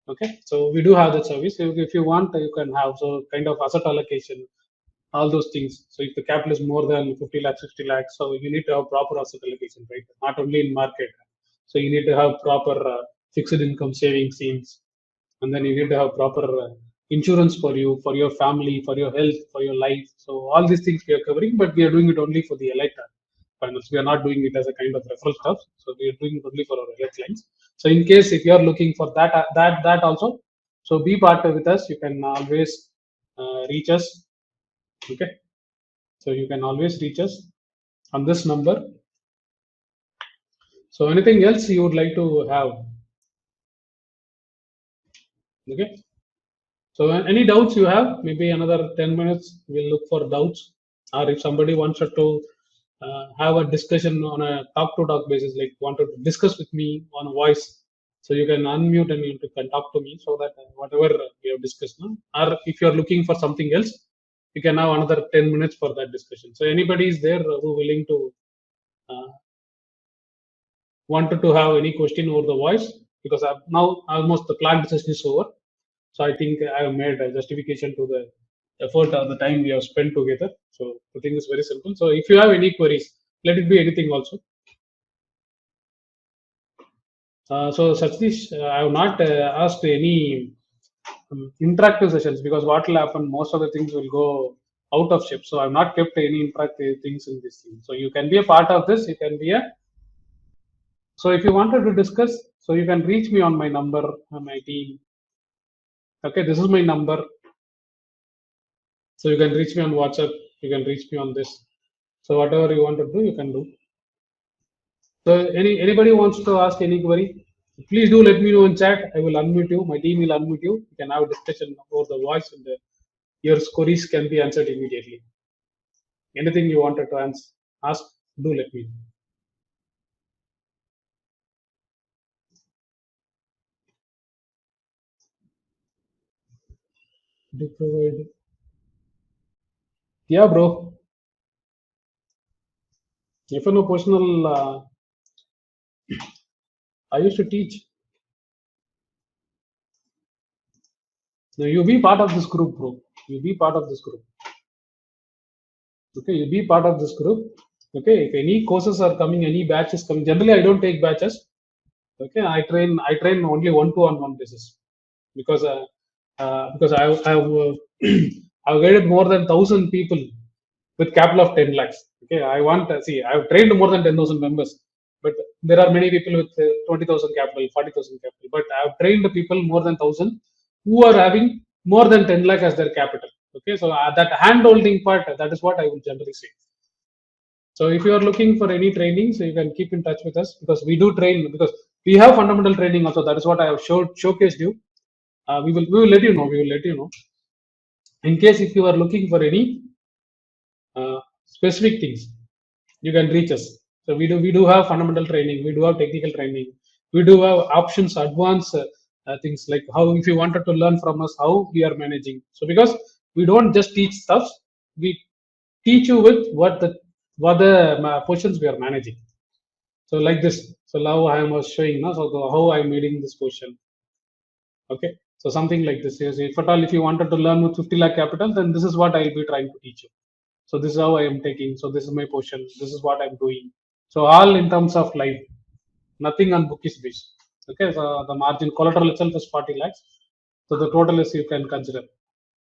Okay, so we do have that service. If you want, you can have so kind of asset allocation, all those things. So if the capital is more than 50 lakhs, 60 lakhs, so you need to have proper asset allocation, right? Not only in market. So you need to have proper fixed income saving schemes, and then you need to have proper insurance for you, for your family, for your health, for your life. So all these things we are covering, but we are doing it only for the elite finals. We are not doing it as a kind of referral stuff. So we are doing it only for our elite clients. So in case if you are looking for that also, so be part with us. You can always reach us. Okay, so you can always reach us on this number. So anything else you would like to have? Okay. So any doubts you have? Maybe another 10 minutes. We'll look for doubts. Or if somebody wants to have a discussion on a talk-to-talk basis, like wanted to discuss with me on voice, so you can unmute and you can talk to me so that whatever we have discussed now, or if you are looking for something else, you can have another 10 minutes for that discussion. So anybody is there who willing to uh, wanted to have any question over the voice because I've now almost the planned session is over. So I think I have made a justification to the effort or the time we have spent together. So the thing is very simple. So if you have any queries, let it be anything also. So Satish, I have not asked any interactive sessions because what will happen, most of the things will go out of shape. So I've not kept any interactive things in this thing. So you can be a part of this. You can be a. So if you wanted to discuss, so you can reach me on my number on my team. Okay, this is my number. So you can reach me on WhatsApp. You can reach me on this. So whatever you want to do, you can do. So anybody wants to ask any query, please do let me know in chat. I will unmute you. My team will unmute you. You can have a discussion over the voice, and your queries can be answered immediately. Anything you wanted to ask, do let me know. Do provide. Yeah, bro. If you know personal, I used to teach. Now you be part of this group, bro. You be part of this group. Okay, you be part of this group. Okay, if any courses are coming, any batches coming. Generally, I don't take batches. Okay, I train only one-to-one basis because I've I've guided more than 1,000 people with capital of 10 lakhs. Okay, I want see I've trained more than 10,000 members, but there are many people with 20,000 capital, 40,000 capital. But I've trained the people more than 1,000 who are having more than 10 lakh as their capital. Okay, so that hand holding part, that is what I would generally say. So if you are looking for any training, so you can keep in touch with us because we do train because we have fundamental training also. That is what I have showcased you. We will let you know. We will let you know in case if you are looking for any specific things, you can reach us. So we do have fundamental training, we do have technical training, we do have options, advanced things like how if you wanted to learn from us how we are managing. So because we don't just teach stuff, we teach you with what the positions we are managing. So like this. So now I am showing now. So how I am leading this position. Okay. So something like this. Yes, if at all, if you wanted to learn with 50 lakh capital, then this is what I'll be trying to teach you. So this is how I am taking. So this is my portion. This is what I'm doing. So all in terms of life, nothing on bookish based. Okay. So the margin collateral itself is 40 lakhs. So the total is you can consider.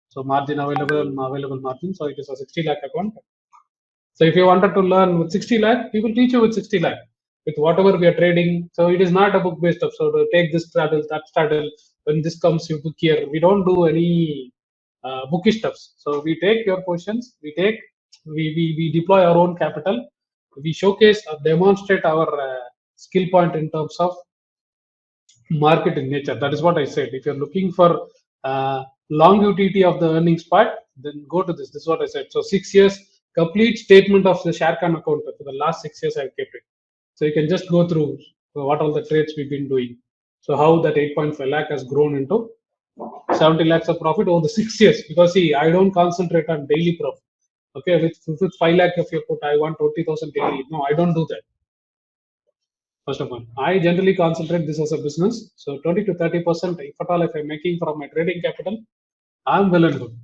So margin available margin. So it is a 60 lakh account. So if you wanted to learn with 60 lakh, we will teach you with 60 lakh with whatever we are trading. So it is not a book based stuff. So to take this straddle, that straddle, when this comes, you book here. We don't do any bookish stuffs. So we take your positions, we deploy our own capital, we showcase or demonstrate our skill point in terms of market in nature. That is what I said. If you're looking for longevity of the earnings part, then go to this. This is what I said. So 6 years complete statement of the Sharekhan account for the last 6 years I've kept it. So you can just go through what all the trades we've been doing. So how that 8.5 lakh has grown into 70 lakhs of profit over the 6 years. Because see, I don't concentrate on daily profit. Okay, with 5 lakh if you put, I want 20,000 daily. No, I don't do that. First of all, I generally concentrate this as a business. So 20 to 30%, if at all, if I'm making from my trading capital, I'm well and good.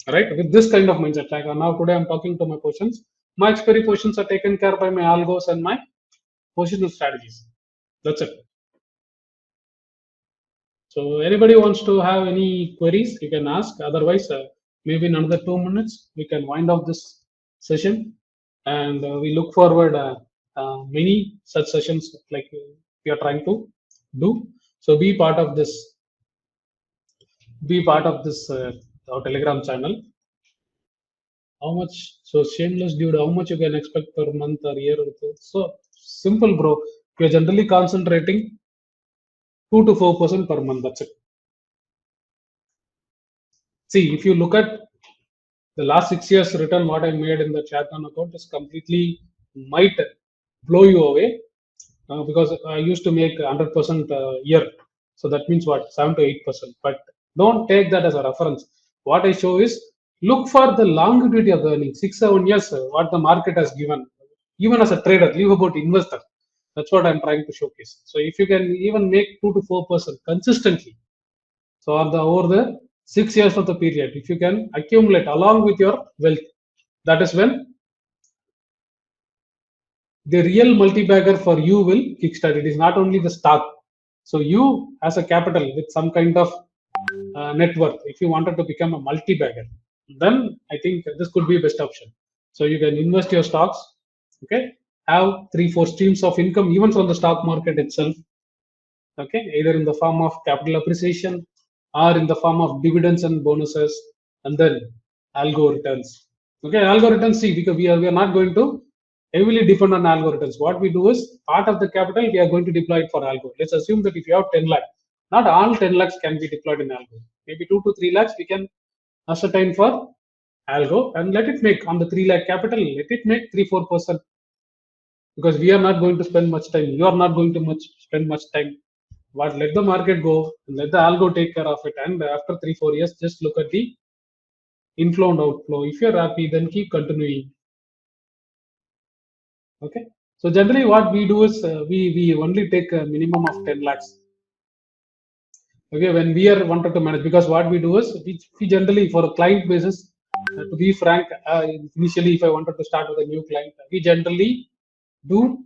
Right? With this kind of mindset, like now today I'm talking to my positions. My expiry positions are taken care by my algos and my positional strategies. That's it. So anybody wants to have any queries, you can ask. Otherwise, maybe in another 2 minutes, we can wind up this session. And we look forward many such sessions like we are trying to do. So be part of this. Be part of this our Telegram channel. How much? So shameless dude. How much you can expect per month or year? So simple, bro. We are generally concentrating 2 to 4% per month. That's it. See, if you look at the last 6 years return, what I made in the Chatham account is completely might blow you away because I used to make 100% year. So that means what 7 to 8%. But don't take that as a reference. What I show is look for the longevity of the earnings, 6 7 years, what the market has given. Even as a trader, leave about investor. That's what I'm trying to showcase. So if you can even make 2 to 4% consistently, so on the over the 6 years of the period, if you can accumulate along with your wealth, that is when the real multi-bagger for you will kickstart. It is not only the stock. So you as a capital with some kind of net worth, if you wanted to become a multi-bagger, then I think this could be a best option. So you can invest your stocks, okay, have 3 4 streams of income even from the stock market itself, okay, either in the form of capital appreciation or in the form of dividends and bonuses, and then algo returns. Okay, algo returns, see, because we are not going to heavily depend on algo returns. What we do is part of the capital we are going to deploy it for algo. Let's assume that if you have 10 lakh, not all 10 lakhs can be deployed in algo. Maybe 2 to 3 lakhs we can ascertain for algo and let it make on the 3 lakh capital, let it make 3 4%, because we are not going to spend much time. You are not going to spend much time. What, let the market go and let the algo take care of it. And after 3 4 years, just look at the inflow and outflow. If you're happy, then keep continuing. Okay. So generally, what we do is we only take a minimum of 10 lakhs. Okay, when we are wanted to manage, because what we do is we generally for a client basis. To be frank, initially, if I wanted to start with a new client, we generally do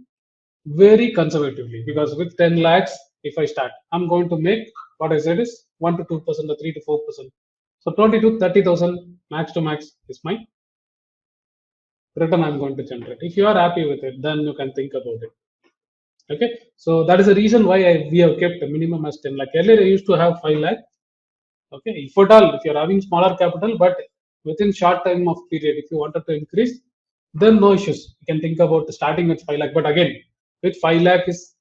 very conservatively, because with 10 lakhs, if I start, I'm going to make what I said is 1 to 2% or 3 to 4%. So 20 to 30,000 max to max is my return I'm going to generate. If you are happy with it, then you can think about it. Okay, so that is the reason why we have kept a minimum as 10 lakh. Earlier, I used to have 5 lakh. Okay, if at all, if you're having smaller capital, but within short time of period, if you wanted to increase, then no issues. You can think about starting with 5 lakh. But again, with 5 lakh is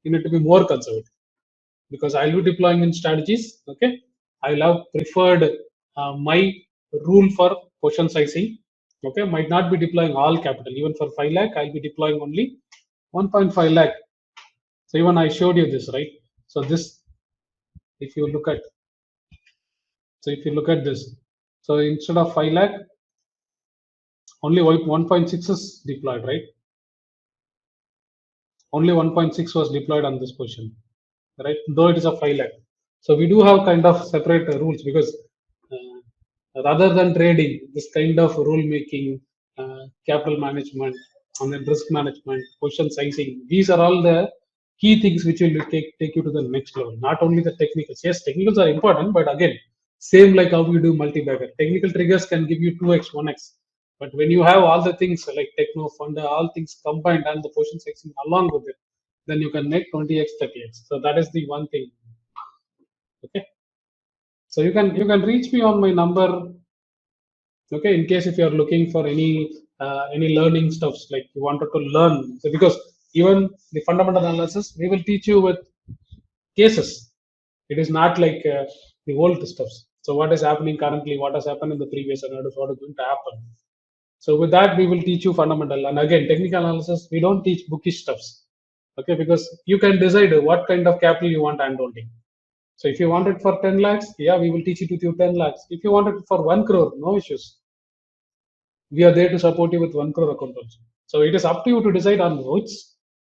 you need to be more conservative, because I'll be deploying in strategies. Okay, I'll have preferred my rule for portion sizing. Okay, might not be deploying all capital. Even for 5 lakh, I'll be deploying only 1.5 lakh. So even I showed you this, right? So this, if you look at, so if you look at this, so instead of 5 lakh, only 1.6 is deployed, right? Only 1.6 was deployed on this position, right? Though it is a 5 lakh. So we do have kind of separate rules, because rather than trading, this kind of rule making, capital management, and then risk management, position sizing, these are all the key things which will take you to the next level. Not only the technicals. Yes, technicals are important, but again, same like how we do multi-bagger. Technical triggers can give you 2x, 1x. But when you have all the things like techno, fund, all things combined and the position sizing along with it, then you can make 20x, 30x. So that is the one thing. Okay. So you can reach me on my number. Okay, in case if you are looking for any learning stuffs, like you wanted to learn. So because even the fundamental analysis we will teach you with cases. It is not like the old stuffs. So what is happening currently, what has happened in the previous, and what is going to happen. So with that we will teach you fundamental. And again, technical analysis we don't teach bookish stuffs. Okay, because you can decide what kind of capital you want hand holding. So if you want it for 10 lakhs, yeah, we will teach it with you 10 lakhs. If you want it for 1 crore, no issues. We are there to support you with 1 crore account also. So it is up to you to decide on which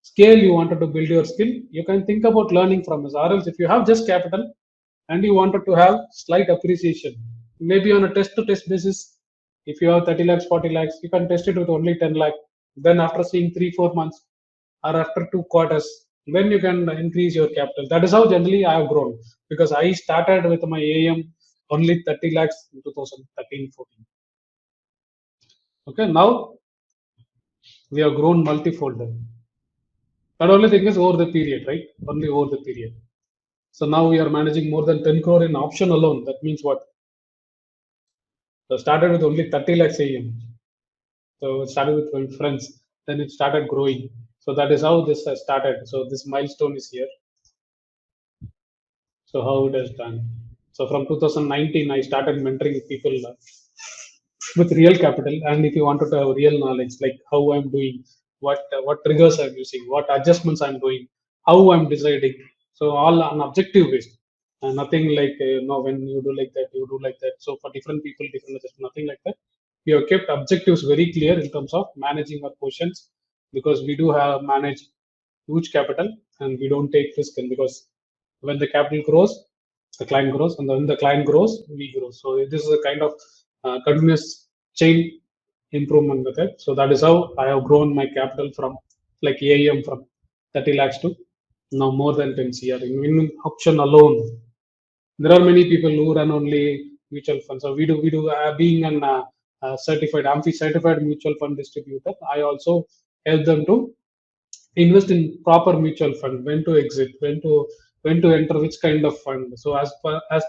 scale you wanted to build your skill. You can think about learning from us. Or else, if you have just capital and you wanted to have slight appreciation, maybe on a test to test basis, if you have 30 lakhs, 40 lakhs, you can test it with only 10 lakh. Then after seeing 3, 4 months or after 2 quarters, then you can increase your capital. That is how generally I have grown, because I started with my AM only 30 lakhs in 2013-14. Okay, now we have grown multifold. But only thing is over the period, right? Only over the period. So now we are managing more than 10 crore in option alone. That means what? So started with only 30 lakhs AUM. So it started with my friends. Then it started growing. So that is how this has started. So this milestone is here. So how it has done. So from 2019, I started mentoring people with real capital. And if you wanted to have real knowledge, like how I'm doing, what triggers I'm using, what adjustments I'm doing, how I'm deciding. So all on objective based, and nothing like when you do like that, you do like that. So for different people, different adjustments, nothing like that. We have kept objectives very clear in terms of managing our positions, because we do have manage huge capital and we don't take risk. And because when the capital grows, the client grows, and when the client grows, we grow. So this is a kind of continuous chain improvement with it. So that is how I have grown my capital from like AUM from 30 lakhs to now more than 10 CR. In option alone, there are many people who run only mutual funds. So we do being an certified AMFI certified mutual fund distributor. I also help them to invest in proper mutual fund, when to exit, when to enter which kind of fund. So as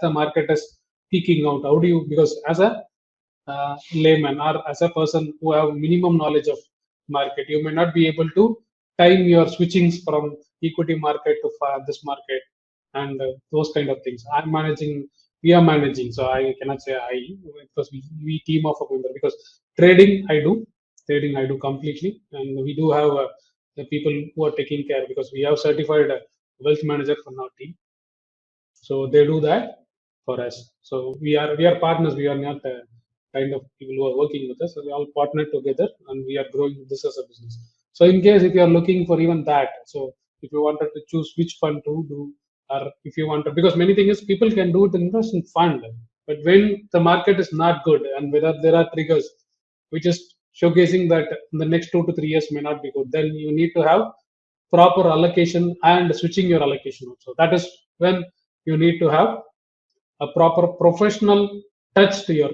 the market is peaking out, how do you, because as a layman or as a person who have minimum knowledge of market, you may not be able to time your switchings from equity market to this market, and those kind of things I'm managing. We are managing, so I cannot say I, because we team of a member. Because trading I do, completely. And we do have the people who are taking care, because we have certified wealth manager from our team. So they do that for us. So we are partners. We are not kind of people who are working with us. So we all partner together, and we are growing this as a business. So in case if you are looking for even that, so if you wanted to choose which fund to do, or if you want to, because many things people can do the invest in fund, but when the market is not good and whether there are triggers which is showcasing that in the next 2 to 3 years may not be good, then you need to have proper allocation and switching your allocation also. That is when you need to have a proper professional touch to your,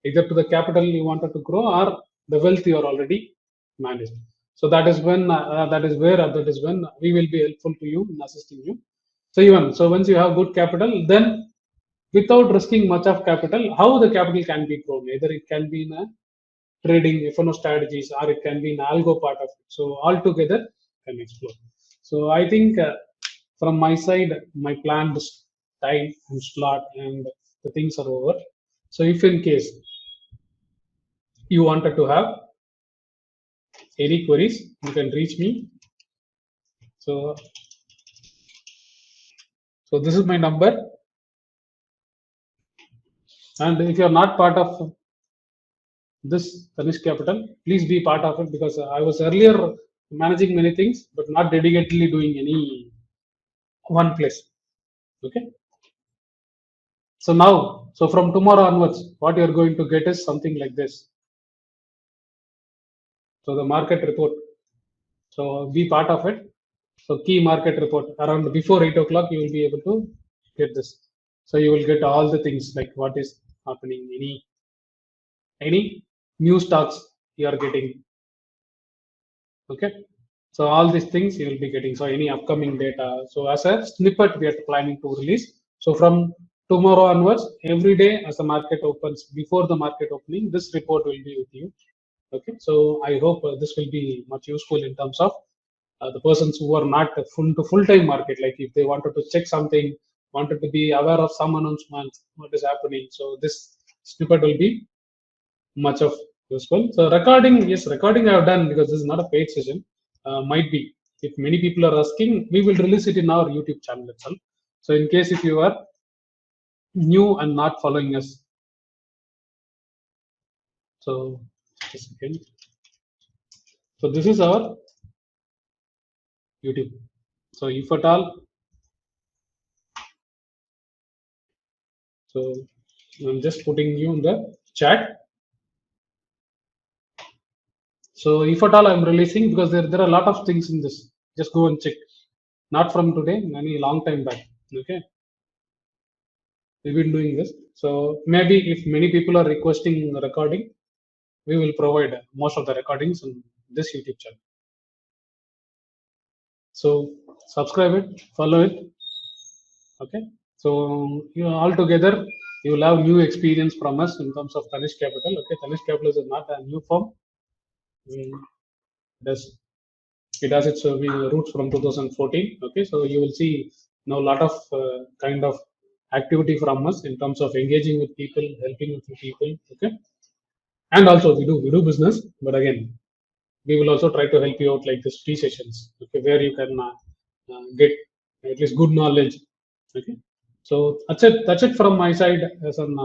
either to the capital you wanted to grow or the wealth you are already managed. So that is when that is when we will be helpful to you in assisting you. So even so, once you have good capital, then without risking much of capital, how the capital can be grown? Either it can be in a trading F&O strategies, or it can be in algo part of it. So altogether can explore. So I think from my side, my planned time and slot and the things are over. So if in case you wanted to have any queries, you can reach me. So this is my number. And if you are not part of this Tanish Capital, please be part of it, because I was earlier managing many things, but not dedicatedly doing any one place. Okay. So now, so from tomorrow onwards, what you're going to get is something like this. So the market report. So be part of it. So key market report around before 8 o'clock, you will be able to get this. So you will get all the things like what is happening, any new stocks you are getting. Okay. So all these things you will be getting. So any upcoming data. So as a snippet, we are planning to release. So from tomorrow onwards, every day as the market opens, before the market opening, this report will be with you. Okay. So I hope this will be much useful in terms of the persons who are not to full-time market. Like if they wanted to check something, wanted to be aware of some announcements, what is happening. So this snippet will be much of useful. So recording, yes, recording I have done, because this is not a paid session. Might be, if many people are asking, we will release it in our YouTube channel itself. So in case if you are new and not following us, so just a second. So this is our YouTube. So if at all, so I'm just putting you in the chat. So if at all I'm releasing, because there are a lot of things in this, just go and check. Not from today, many long time back. Okay. We've been doing this. So maybe if many people are requesting recording, we will provide most of the recordings on this YouTube channel. So subscribe it, follow it. Okay. So you all together, you will have new experience from us in terms of Tanish Capital. Okay. Tanish Capital is not a new firm. Does it has its roots from 2014. Okay. So you will see now a lot of kind of activity from us in terms of engaging with people, helping with people. Okay. And also we do business, but again, we will also try to help you out like this free sessions, okay, where you can get at least good knowledge. Okay. So that's it from my side as an